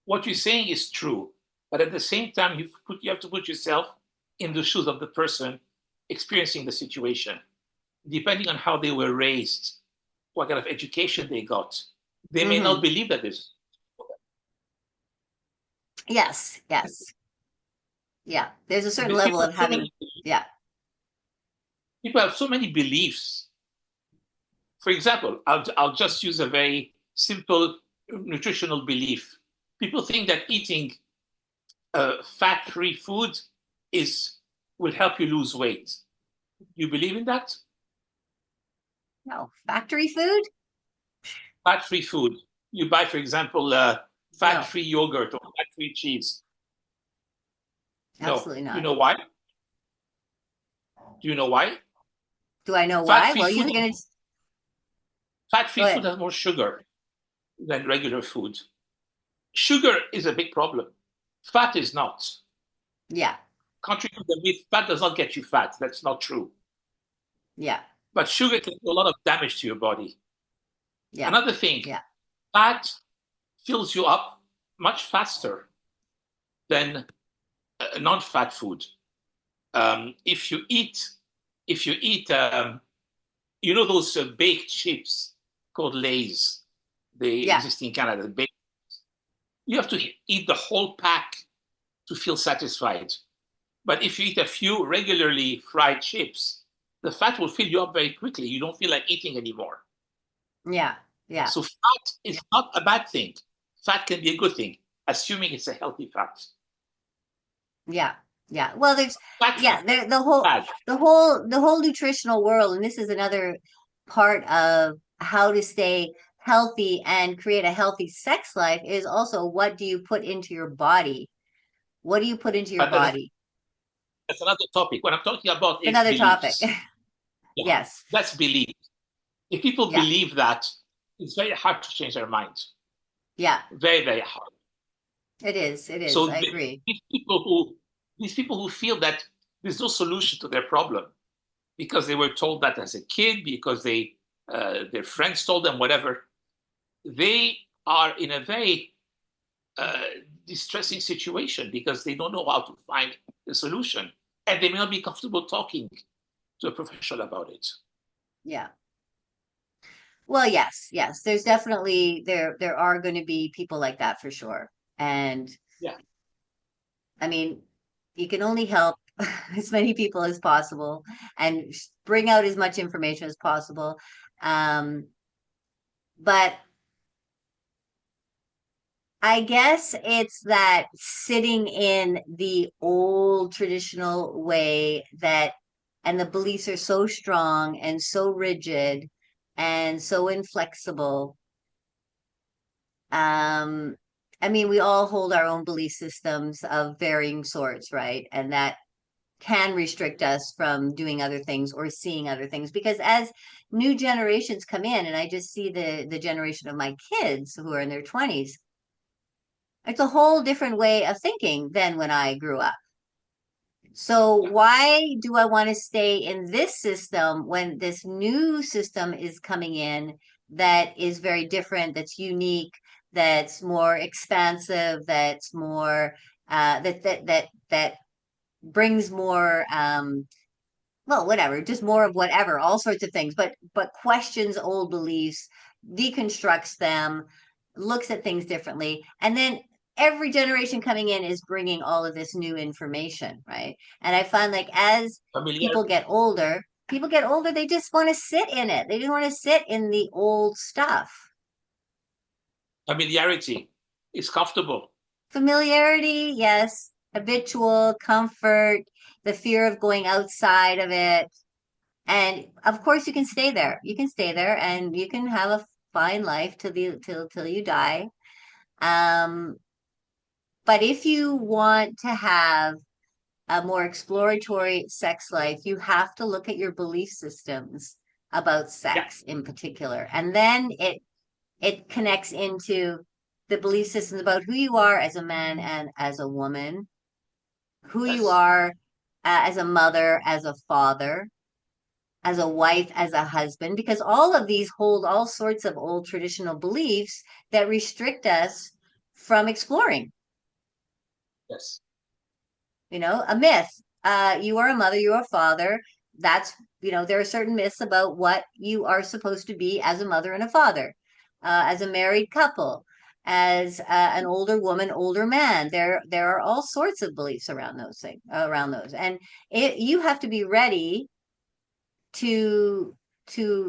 What you're saying is true, but at the same time, you have to put yourself in the shoes of the person experiencing the situation. Depending on how they were raised, what kind of education they got, they may not Hmm. believe that this. Yes, yes. Yeah. There's a certain level People have of so having, many yeah. people have so many beliefs. For example, I'll just use a very simple nutritional belief. People think that eating fat-free food is will help you lose weight. You believe in that? No, factory food? Fat-free food. You buy, for example, No, fat-free yogurt or fat-free cheese. No. absolutely You not. know why? Do you know why? Do I know why? Fat-free Well, food you're gonna go fat-free food ahead. has more sugar than regular food. Sugar is a big problem. Fat is not. Yeah, Contrary to the myth, fat does not get you fat. That's not true. yeah, But sugar can do a lot of damage to your body. yeah, Another thing, yeah, fat fills you up much faster than non-fat food. If you eat, if you eat, you know those baked chips called Lay's, they yeah, exist in Canada. You have to eat the whole pack to feel satisfied. But if you eat a few regularly fried chips, the fat will fill you up very quickly. You don't feel like eating anymore. yeah, yeah, So fat is not a bad thing. Fat can be a good thing, assuming it's a healthy fat. yeah, yeah. Well, there's Fat-free yeah, fat the is whole bad. the whole nutritional world, and this is another part of how to stay healthy and create a healthy sex life is also what do you put into your body? What do you put into your But that's, body? that's another topic. What I'm talking about is Another topic. beliefs. Yeah, Yes. that's belief. If people Yeah. believe that, it's very hard to change their mind. Yeah. Very, very hard. It is. It is. So I agree. these people who feel that there's no solution to their problem because they were told that as a kid, because their friends told them whatever, they are in a very uh, distressing situation because they don't know how to find the solution, and they may not be comfortable talking to a professional about it. Yeah. Well, yes, yes. There's definitely there are going to be people like that for sure. And Yeah, I mean, you can only help as many people as possible and bring out as much information as possible. But I guess it's that sitting in the old traditional way that, and the beliefs are so strong and so rigid and so inflexible. Um, I mean, we all hold our own belief systems of varying sorts, right? And that can restrict us from doing other things or seeing other things because as new generations come in, and I just see the generation of my kids who are in their 20s, it's a whole different way of thinking than when I grew up. So yeah. why do I want to stay in this system when this new system is coming in that is very different, that's unique, that's more expansive, that's more that brings more well, whatever, just more of whatever, all sorts of things, but questions old beliefs, deconstructs them, looks at things differently, and then every generation coming in is bringing all of this new information, right? And I find like as people Familiarity, get older, they just want to sit in it. They don't want to sit in the old stuff. familiarity is comfortable. Familiarity, yes, habitual, comfort, the fear of going outside of it. And of course, you can stay there. You can stay there, and you can have a fine life till you die. Um, but if you want to have a more exploratory sex life, you have to look at your belief systems about Yeah, sex in particular, and then it connects into the belief systems about who you are as a man and as a woman, who you yes. are as a mother, as a father, as a wife, as a husband, because all of these hold all sorts of old traditional beliefs that restrict us from exploring. Yes. You know, a myth. You are a mother, you are a father. That's, there are certain myths about what you are supposed to be as a mother and a father, as a married couple. an older woman, older man. There are all sorts of beliefs around those things, around those, and you have to be ready to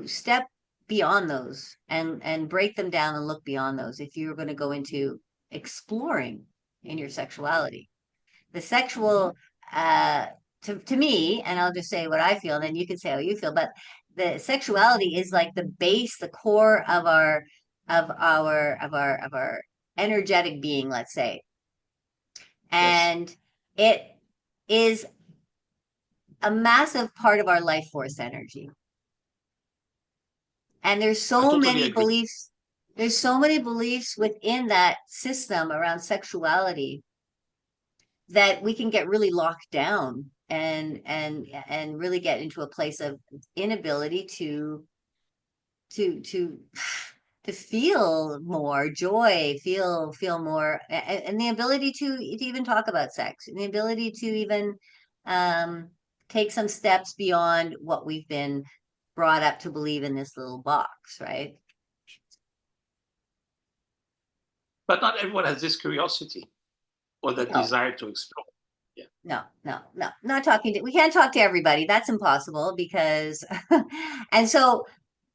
step beyond those and break them down and look beyond those if you're going to go into exploring in your sexuality. The sexual, uh, to me, and I'll just say what I feel, and then you can say how you feel, but the sexuality is like the base, the core of our energetic being, let's say. Yes, And it is a massive part of our life force energy. And I totally agree. there's so many beliefs within that system around sexuality that we can get really locked down and really get into a place of inability to to to feel more joy, feel more, and the ability to even talk about sex, and the ability to even um, take some steps beyond what we've been brought up to believe in this little box, right? But not everyone has this curiosity or the No, desire to explore. Yeah. no, not talking to, we can't talk to everybody. That's impossible because, and so,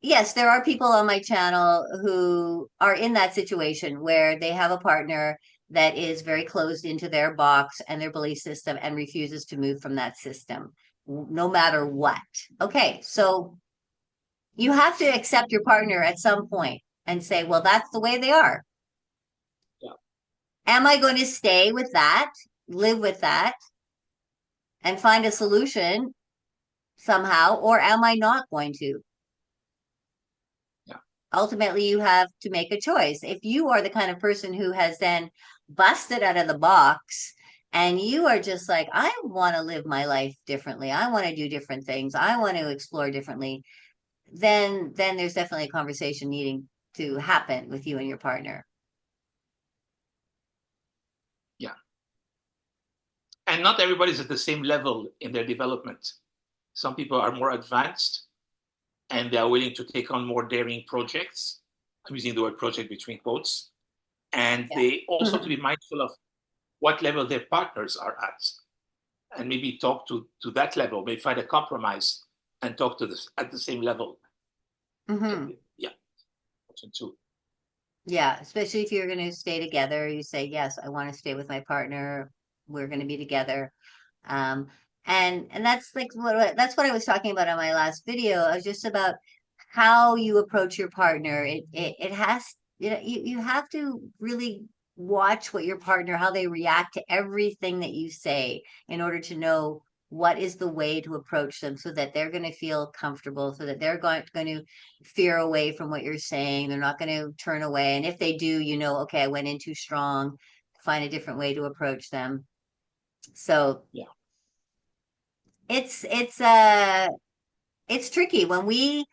yes, there are people on my channel who are in that situation where they have a partner that is very closed into their box and their belief system and refuses to move from that system, no matter what. Okay, so you have to accept your partner at some point and say, well, that's the way they are. Yeah. Am I going to stay with that, live with that, and find a solution somehow, or am I not going to? Yeah. Ultimately, you have to make a choice. If you are the kind of person who has then busted out of the box and you are just like, I want to live my life differently, I want to do different things, I want to explore differently, then there's definitely a conversation needing to happen with you and your partner. Yeah. And not everybody's at the same level in their development. Some people are more advanced and they are willing to take on more daring projects. I'm using the word project between quotes. And Yeah. they also have to be mindful of what level their partners are at and maybe talk to that level, maybe find a compromise and talk to this at the same level. Hmm. Yeah, option two. Yeah, especially if you're going to stay together, you say, yes, I want to stay with my partner. We're going to be together. Um, and that's like that's what I was talking about on my last video. I was just about how you approach your partner. It has, you know, you have to really watch what your partner, how they react to everything that you say in order to know what is the way to approach them so that they're going to feel comfortable, so that they're going to fear away from what you're saying. They're not going to turn away. And if they do, you know, okay, I went in too strong, find a different way to approach them. So Yeah. it's it's uh it's tricky when we,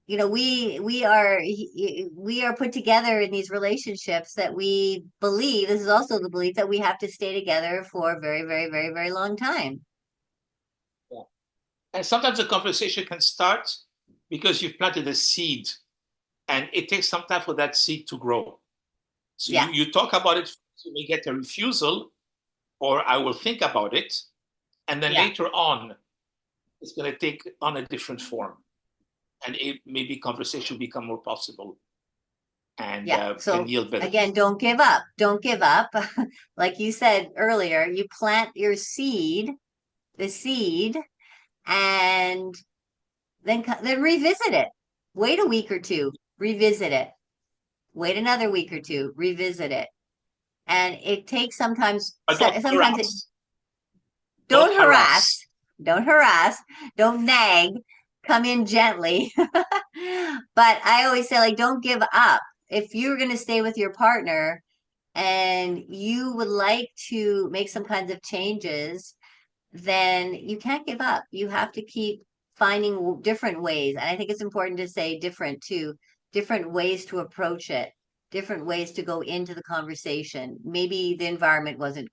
you know, we are put together in these relationships that we believe, this is also the belief that we have to stay together for a very, very, very, very long time. Yeah. And sometimes the conversation can start because you've planted a seed and it takes some time for that seed to grow. So Yeah, you talk about it, you may get a refusal, or I will think about it. And then yeah, later on, it's going to take on a different form. And it, maybe conversation will become more possible and yeah. can So yield better. again, don't give up. Don't give up. Like you said earlier, you plant your seed, the seed, and then revisit it. Wait a week or two, revisit it. Wait another week or two, revisit it. And it takes But don't sometimes it, harass. Don't don't harass, harass. don't harass, don't nag, come in gently. But I always say, like, don't give up. If you're going to stay with your partner and you would like to make some kinds of changes, then you can't give up. You have to keep finding different ways. And I think it's important to say different too, different ways to approach it, different ways to go into the conversation. Maybe the environment wasn't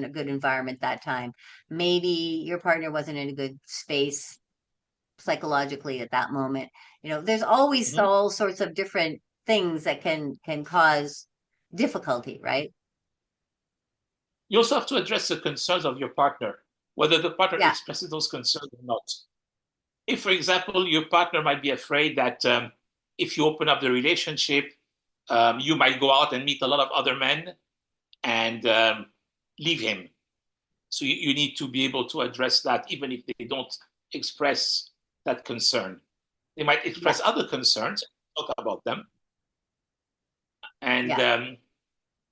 a good environment that time. Maybe your partner wasn't in a good space psychologically at that moment. You know, there's always Mhm. all sorts of different things that can cause difficulty, right? You also have to address the concerns of your partner, whether the partner Yeah. expresses those concerns or not. If, for example, your partner might be afraid that if you open up the relationship, you might go out and meet a lot of other men and leave him. So you need to be able to address that, even if they don't express that concern. They might Yeah. express other concerns, talk about them, and Yeah.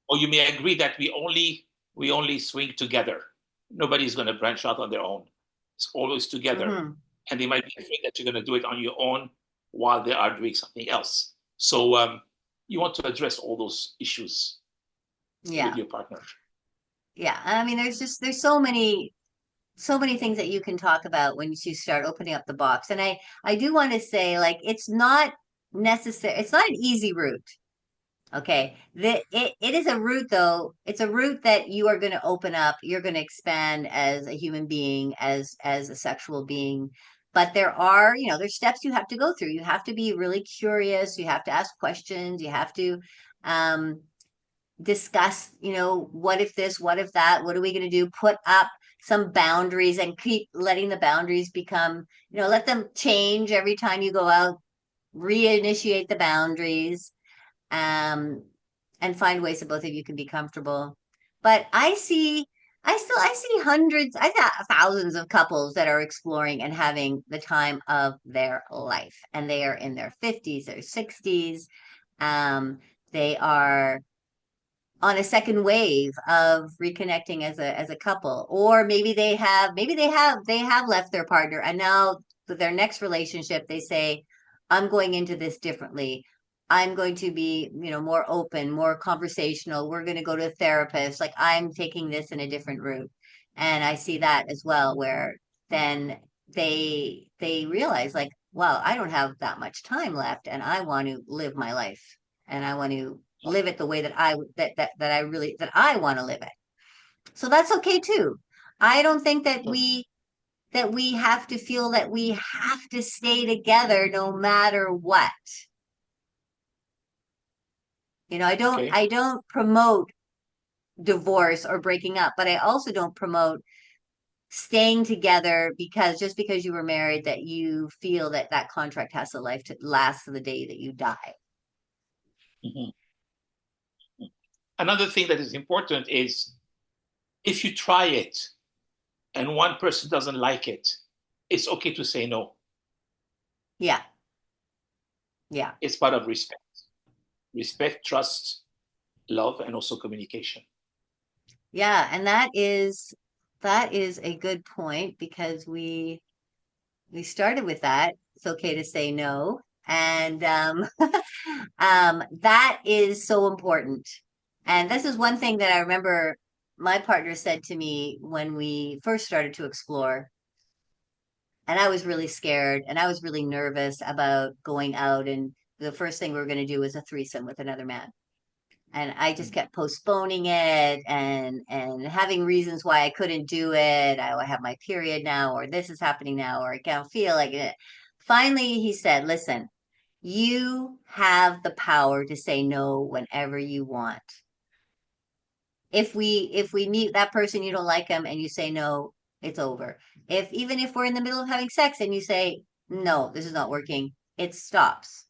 or you may agree that we only swing together. Nobody's going to branch out on their own. It's always together. Hmm. And they might be afraid that you're going to do it on your own while they are doing something else. So you want to address all those issues with Yeah. your partner. Yeah. I mean, there's so many things that you can talk about when you start opening up the box. And I do want to say, like, it's not necessary, it's not an easy route. Okay. It is a route though. It's a route that you are going to open up, you're going to expand as a human being, as a sexual being. But there are, there's steps you have to go through. You have to be really curious, you have to ask questions, you have to um discuss, what if this, what if that, what are we going to do? Put up some boundaries and keep letting the boundaries become, let them change every time you go out, reinitiate the boundaries, um, and find ways that both of you can be comfortable. But I see hundreds, I see thousands of couples that are exploring and having the time of their life. And they are in their 50s, their 60s. They are on a second wave of reconnecting as a couple, or maybe they have left their partner, and now with their next relationship they say, I'm going into this differently. I'm going to be, more open, more conversational. We're going to go to a therapist. Like, I'm taking this in a different route. And I see that as well, where then they realize, like, well, I don't have that much time left and I want to live my life, and I want to live it the way that I want to live it. So that's okay too. I don't think that we have to feel that we have to stay together no matter what. I don't Okay. I don't promote divorce or breaking up, but I also don't promote staying together because just because you were married that you feel that that contract has to life to last to the day that you die. Mhm. Another thing that is important is if you try it and one person doesn't like it, it's okay to say no. Yeah. Yeah. It's part of respect. Respect, trust, love, and also communication. Yeah, and that is a good point because we started with that. It's okay to say no. And that is so important. And this is one thing that I remember my partner said to me when we first started to explore. And I was really scared and I was really nervous about going out. And the first thing we were going to do was a threesome with another man. And I just kept postponing it and having reasons why I couldn't do it. I have my period now, or this is happening now, or I can't feel like it. Finally, he said, "Listen, you have the power to say no whenever you want. If we meet that person, you don't like him, and you say no, it's over. If even if we're in the middle of having sex and you say no, this is not working, it stops."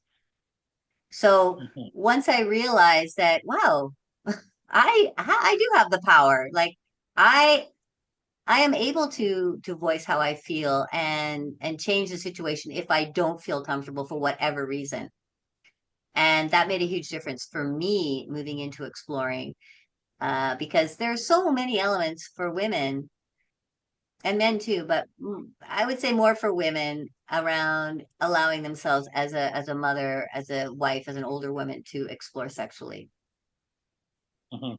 So Mhm. once I realized that, wow, I do have the power. Like, I I am able to voice how I feel and change the situation if I don't feel comfortable for whatever reason. And that made a huge difference for me moving into exploring, because there's so many elements for women and men too, but I would say more for women around allowing themselves as a mother, as a wife, as an older woman to explore sexually. Mhm.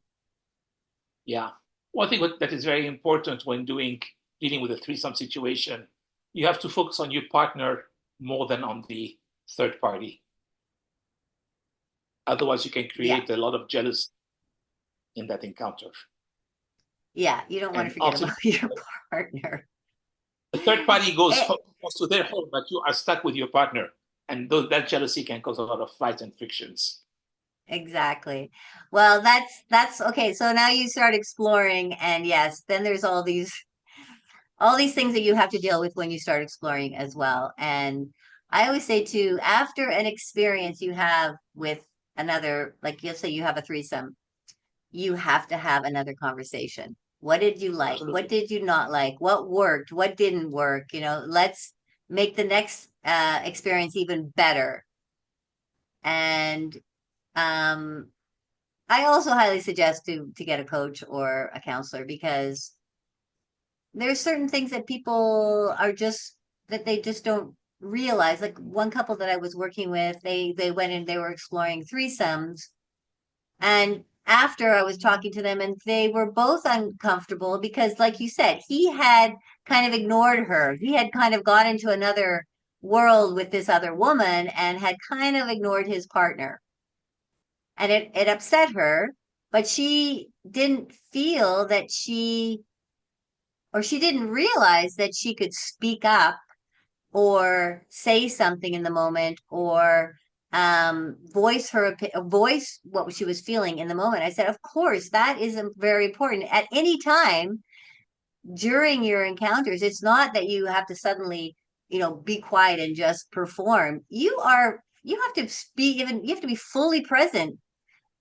Yeah. One thing that is very important when dealing with a threesome situation, you have to focus on your partner more than on the third party. Otherwise, you can Yeah. create a lot of jealousy in that encounter. Yeah, you don't want to And forget ultimately, about your partner. the third party goes Eh, goes to their home, but you are stuck with your partner, And that jealousy can cause a lot of fights and frictions. Exactly. Well, that's okay. So now you start exploring, and yes, then there's all these things that you have to deal with when you start exploring as well. And I always say too, after an experience you have with another, like you'll say you have a threesome, you have to have another conversation. What did you like? What Absolutely. did you not like? What worked? What didn't work? Let's make the next experience even better. And um, I also highly suggest to get a coach or a counselor because there's certain things that people are just that they just don't realize. Like one couple that I was working with, they went and they were exploring threesomes, and after I was talking to them, and they were both uncomfortable because, like you said, he had kind of ignored her. He had kind of gone into another world with this other woman and had kind of ignored his partner. And it upset her, but she didn't feel that she didn't realize that she could speak up or say something in the moment or voice what she was feeling in the moment. I said, of course, that is very important. At any time during your encounters, it's not that you have to suddenly, be quiet and just perform. You have to you have to be fully present.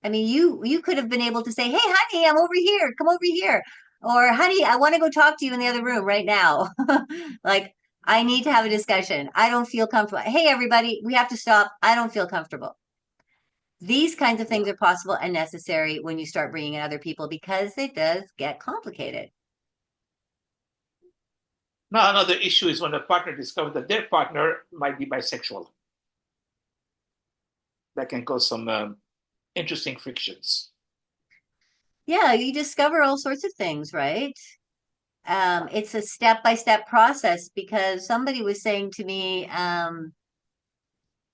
I mean, you could have been able to say, "Hey, honey, I'm over here. Come over here." Or, "Honey, I want to go talk to you in the other room right now." Like, I need to have a discussion. I don't feel comfortable. Hey, everybody, we have to stop. I don't feel comfortable. These kinds of Yeah. things are possible and necessary when you start bringing in other people because it does get complicated. Now, another issue is when a partner discovers that their partner might be bisexual. That can cause some interesting frictions. Yeah, you discover all sorts of things, right? Yeah. It's a step-by-step process because somebody was saying to me,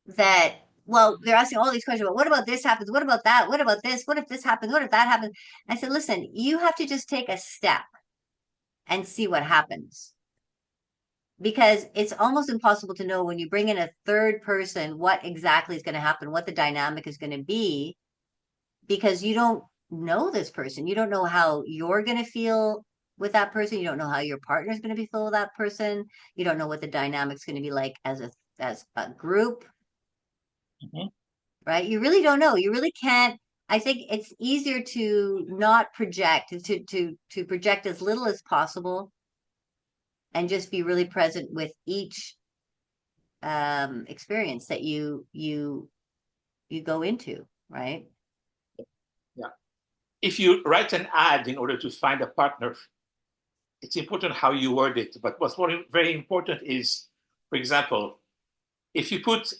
that well, they're asking all these questions about what about this happens, what about that, what about this, what if this happens, what if that happens. I said, listen, you have to just take a step and see what happens because it's almost impossible to know when you bring in a third person what exactly is going to happen, what the dynamic is going to be, because you don't know this person. You don't know how you're going to feel with that person. You don't know how your partner is going to be feel with that person. You don't know what the dynamic's going to be like as a group. Mhm. Right? You really don't know. You really can't. I think it's easier to not project, to project as little as possible and just be really present with each experience that you go into, right? Yeah. If you write an ad in order to find a partner, it's important how you word it. But what's very important is, for example, if you put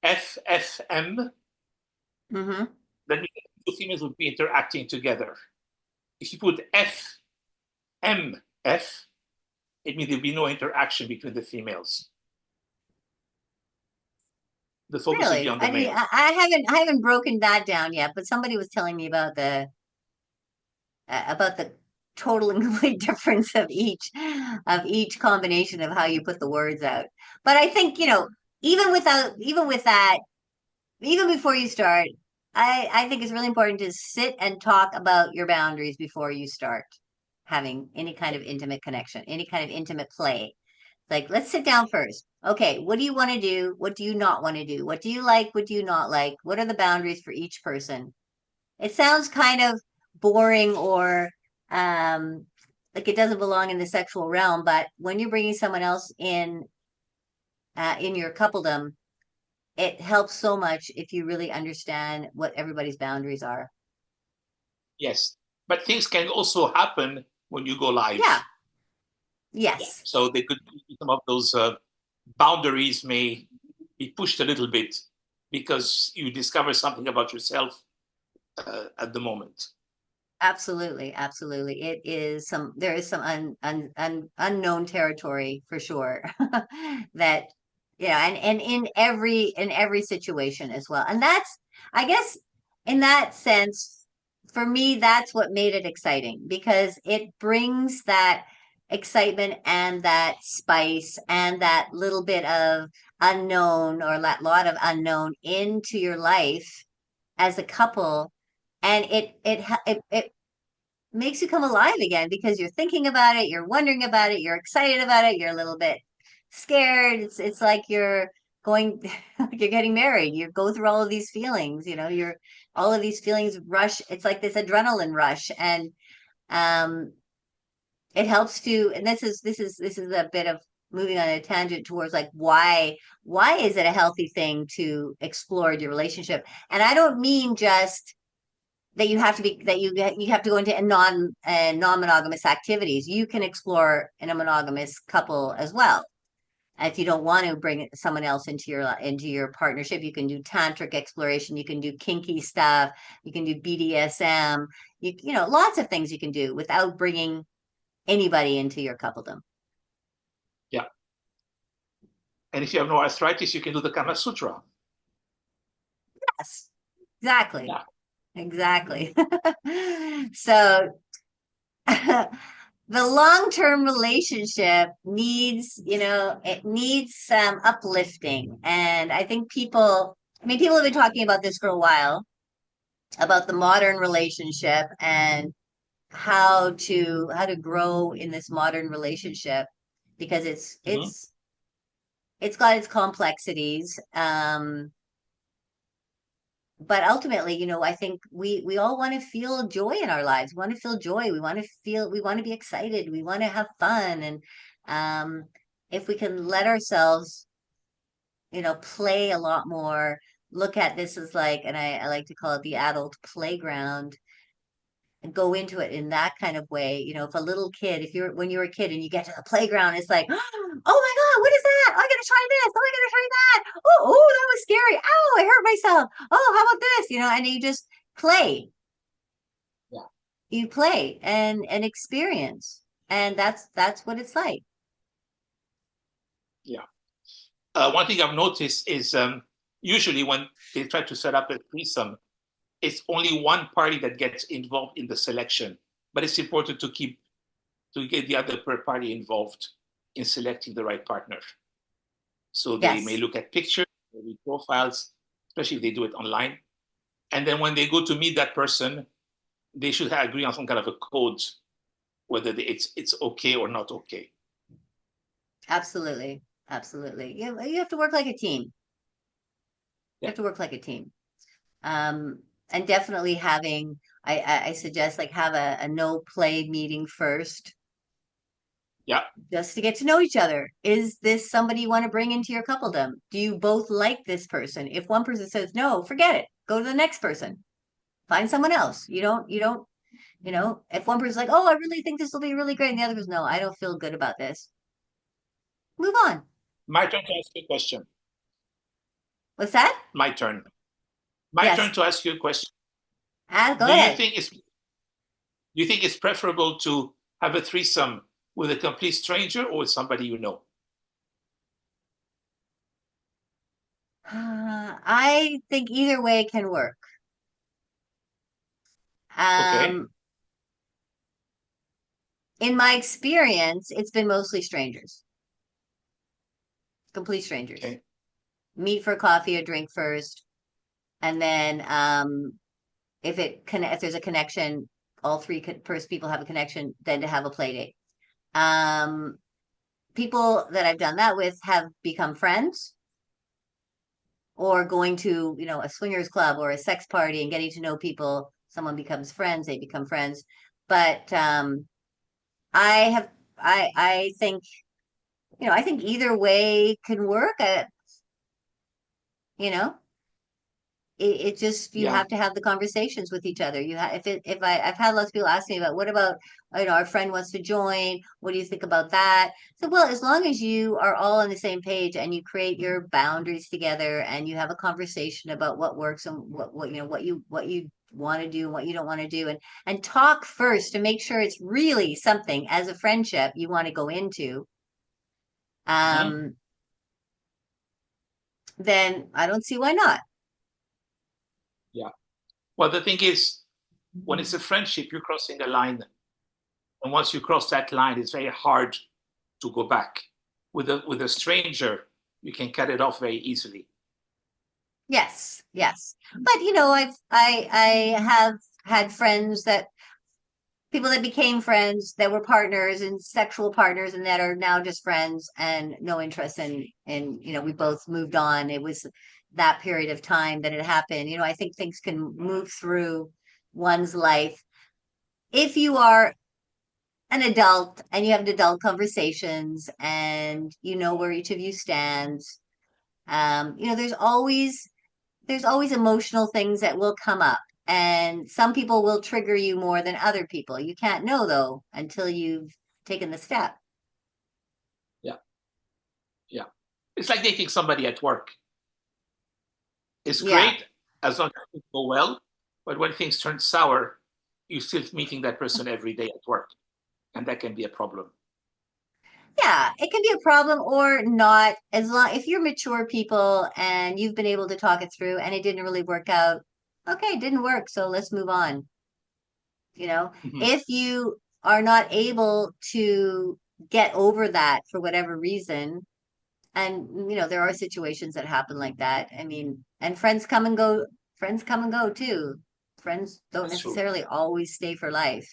FFM, Mm-hmm. then the two females would be interacting together. If you put FMF, it means there'll be no interaction between the females. The focus will be Really? on the male. I haven't broken that down yet, but somebody was telling me about the total and complete difference of each combination of how you put the words out. But I think, even with that, even before you start, I think it's really important to sit and talk about your boundaries before you start having any kind of intimate connection, any kind of intimate play. Like, let's sit down first. Okay, what do you want to do? What do you not want to do? What do you like? What do you not like? What are the boundaries for each person? It sounds kind of boring or um, like it doesn't belong in the sexual realm, but when you're bringing someone else in your coupledom, it helps so much if you really understand what everybody's boundaries are. Yes. But things can also happen when you go Yeah. live. Yes. So they could some of those boundaries may be pushed a little bit because you discover something about yourself at the moment. Absolutely, absolutely. There is some unknown territory for sure that, and in every situation as well. And that's, I guess, in that sense, for me, that's what made it exciting because it brings that excitement and that spice and that little bit of unknown or that lot of unknown into your life as a couple, and it makes you come alive again because you're thinking about it, you're wondering about it, you're excited about it, you're a little bit scared. It's like you're going like you're getting married. You go through all of these feelings, you're all of these feelings rush. It's like this adrenaline rush, and um it helps to, and this is a bit of moving on a tangent towards like why is it a healthy thing to explore your relationship? And I don't mean just that you have to be that you have to go into a non-monogamous activities. You can explore in a monogamous couple as well. If you don't want to bring someone else into your partnership, you can do tantric exploration, you can do kinky stuff, you can do BDSM, lots of things you can do without bringing anybody into your coupledom. Yeah. And if you have no arthritis, you can do the Kama Sutra. Yes, exactly. Yeah. Exactly. So the long-term relationship needs some uplifting. And I think people have been talking about this for a while, about the modern relationship and how to grow in this modern relationship because it's Mm-hmm. it's it's got its complexities. But ultimately, I think we all want to feel joy in our lives. We want to feel joy. We want to be excited. We want to have fun. And um, if we can let ourselves, play a lot more, look at this as like, and I like to call it the adult playground, and go into it in that kind of way. If a little kid, when you're a kid and you get to the playground, it's like, oh my God, what is that? Oh, I gotta try this. Oh, I gotta try that. Oh, that was scary. Oh, I hurt myself. Oh, how about this? And you just play. Yeah. You play and experience. And that's what it's like. Yeah. One thing I've noticed is usually when they try to set up a threesome, it's only one party that gets involved in the selection. But it's important to get the other party involved in selecting the right partner. So they may Yes, look at pictures, read profiles, especially if they do it online. And then when they go to meet that person, they should agree on some kind of a code, whether it's okay or not okay. absolutely. Absolutely. You have to work like a team. You Yeah. have to work like a team. Um, and definitely I suggest like have a no play meeting first Yeah. just to get to know each other. Is this somebody you want to bring into your coupledom? Do you both like this person? If one person says no, forget it. Go to the next person. Find someone else. If one person's like, oh, I really think this will be really great, and the other goes, no, I don't feel good about this. Move on. My turn to ask you a question. What's that? My turn. My Yes. turn to ask you a question. Go Do you ahead. think it's preferable to have a threesome with a complete stranger or with somebody you know? I think either way can work. Okay. Um, in my experience, it's been mostly strangers, complete strangers. Okay. Meet for coffee or drink first, and then if there's a connection, all three first people have a connection, then to have a play date. Um, People that I've done that with have become friends, or going to a swingers club or a sex party and getting to know people. Someone becomes friends, they become friends. But I have I think I think either way can work. You know, it just you Yeah. have to have the conversations with each other. You have if I've had lots of people ask me about what about our friend wants to join. What do you think about that? So well, as long as you are all on the same page and you create your boundaries together and you have a conversation about what works and what you want to do and what you don't want to do and talk first to make sure it's really something as a friendship you want to go into. Mhm. Um, then I don't see why not. Yeah. Well, the thing is, when it's a friendship, you're crossing a line. And once you cross that line, it's very hard to go back. With a stranger, You can cut it off very easily. Yes, yes. But I have had friends that people that became friends that were partners and sexual partners and that are now just friends and no interest in we both moved on. It was that period of time that it happened. I think things can move through one's life if you are an adult and you have adult conversations and you know where each of you stands. There's always emotional things that will come up, and some people will trigger you more than other people. You can't know though until you've taken the step. Yeah, yeah. It's like dating somebody at work. It's Yeah. great as long as things go well, but when things turn sour, you're still meeting that person every day at work, and that can be a problem. Yeah, it can be a problem or not, as long if you're mature people and you've been able to talk it through and it didn't really work out. Okay, it didn't work, so let's move on. Mhm. If you are not able to get over that for whatever reason, and there are situations that happen like that. I mean, and friends come and go too. Friends don't That's true. necessarily always stay for life.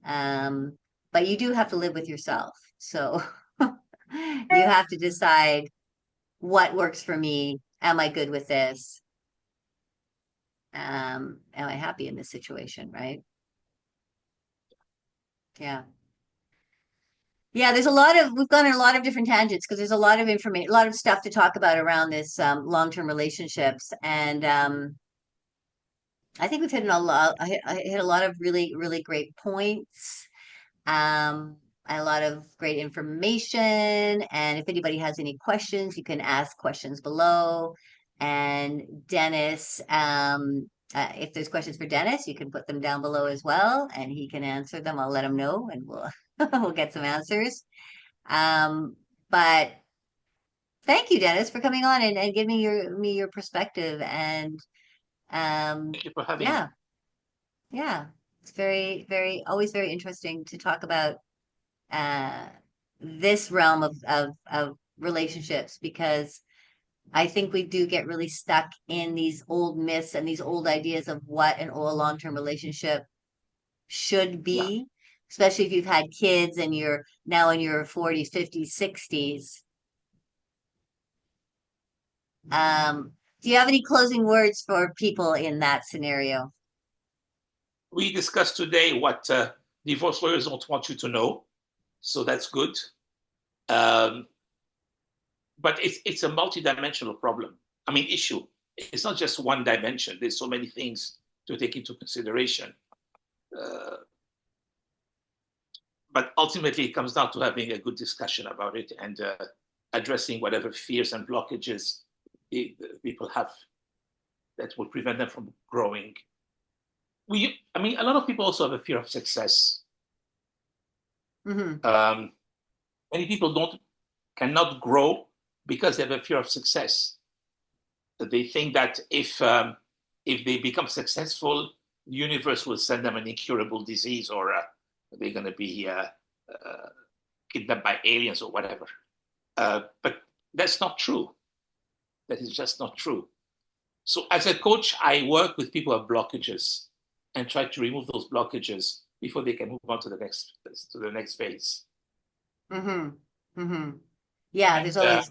Um, but you do have to live with yourself. So you have to decide what works for me. Am I good with this? Am I happy in this situation? Right? Yeah. Yeah, we've gone in a lot of different tangents because there's a lot of information, a lot of stuff to talk about around this long-term relationships. And I think we've hit a lot, I hit a lot of really, really great points, um, and a lot of great information. And if anybody has any questions, you can ask questions below. And Dennis, if there's questions for Dennis, you can put them down below as well, and he can answer them. I'll let him know, and we'll we'll get some answers. But thank you, Dennis, for coming on and giving me your perspective. And Thank you for having me. yeah, yeah, it's very, very, always very interesting to talk about uh, this realm of relationships, because I think we do get really stuck in these old myths and these old ideas of what a long-term relationship should Yeah. be, especially if you've had kids and you're now in your 40s, 50s, 60s. Do you have any closing words for people in that scenario? We discussed today what divorce lawyers don't want you to know, so that's good. Um, but it's a multidimensional problem. I mean, issue. It's not just one dimension. There's so many things to take into consideration. Uh, but ultimately, it comes down to having a good discussion about it and addressing whatever fears and blockages people have that will prevent them from growing. I mean, a lot of people also have a fear of success. Hmm. Um, many people don't cannot grow because they have a fear of success. They think that if they become successful, the universe will send them an incurable disease, or they're going to be kidnapped by aliens or whatever. But that's not true. That is just not true. So as a coach, I work with people who have blockages and try to remove those blockages before they can move on to the next phase. Hmm. Hmm. Yeah, And there's always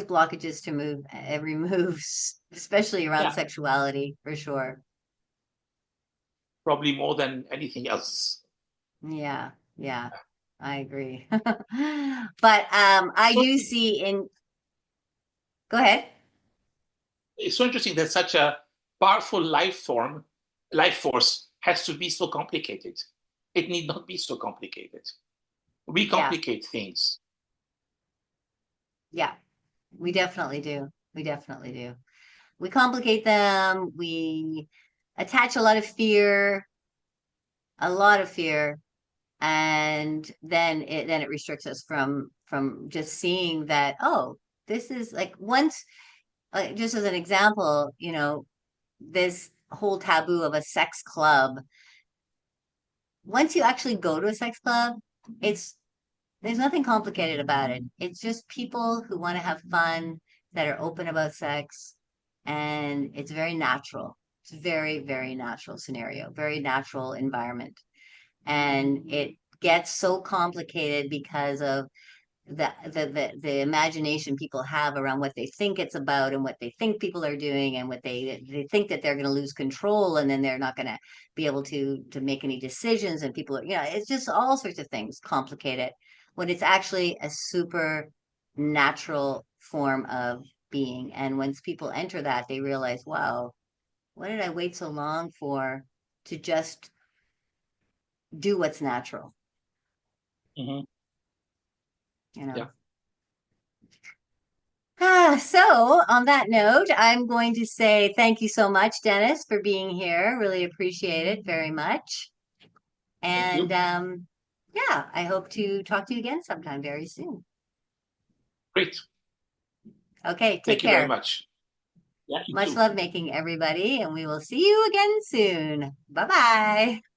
blockages to move every moves, especially around yeah, sexuality, for sure. probably more than anything else. Yeah, yeah, I agree. But I So do see in go ahead. it's so interesting that such a powerful life force has to be so complicated. It need not be so complicated. We Yeah, complicate things. yeah, we definitely do. We definitely do. We complicate them. We attach a lot of fear, and then it restricts us from just seeing that, oh, this is like once, just as an example, this whole taboo of a sex club. Once you actually go to a sex club, it's There's nothing complicated about it. It's just people who want to have fun, that are open about sex, and it's very natural. It's very, very natural scenario, very natural environment. And it gets so complicated because of the imagination people have around what they think it's about and what they think people are doing and what they think that they're going to lose control and then they're not going to be able to make any decisions and people are, it's just all sorts of things complicated when it's actually a super natural form of being. And once people enter that, they realize, wow, what did I wait so long for to just do what's natural, Hmm. you know? Yeah. So on that note, I'm going to say thank you so much, Dennis, for being here. Really appreciate it very much. Thank And you. yeah, I hope to talk to you again sometime very soon. Great. Okay, take Thank you very care. much. Yeah, you Much too. love making, everybody, and we will see you again soon. Bye bye.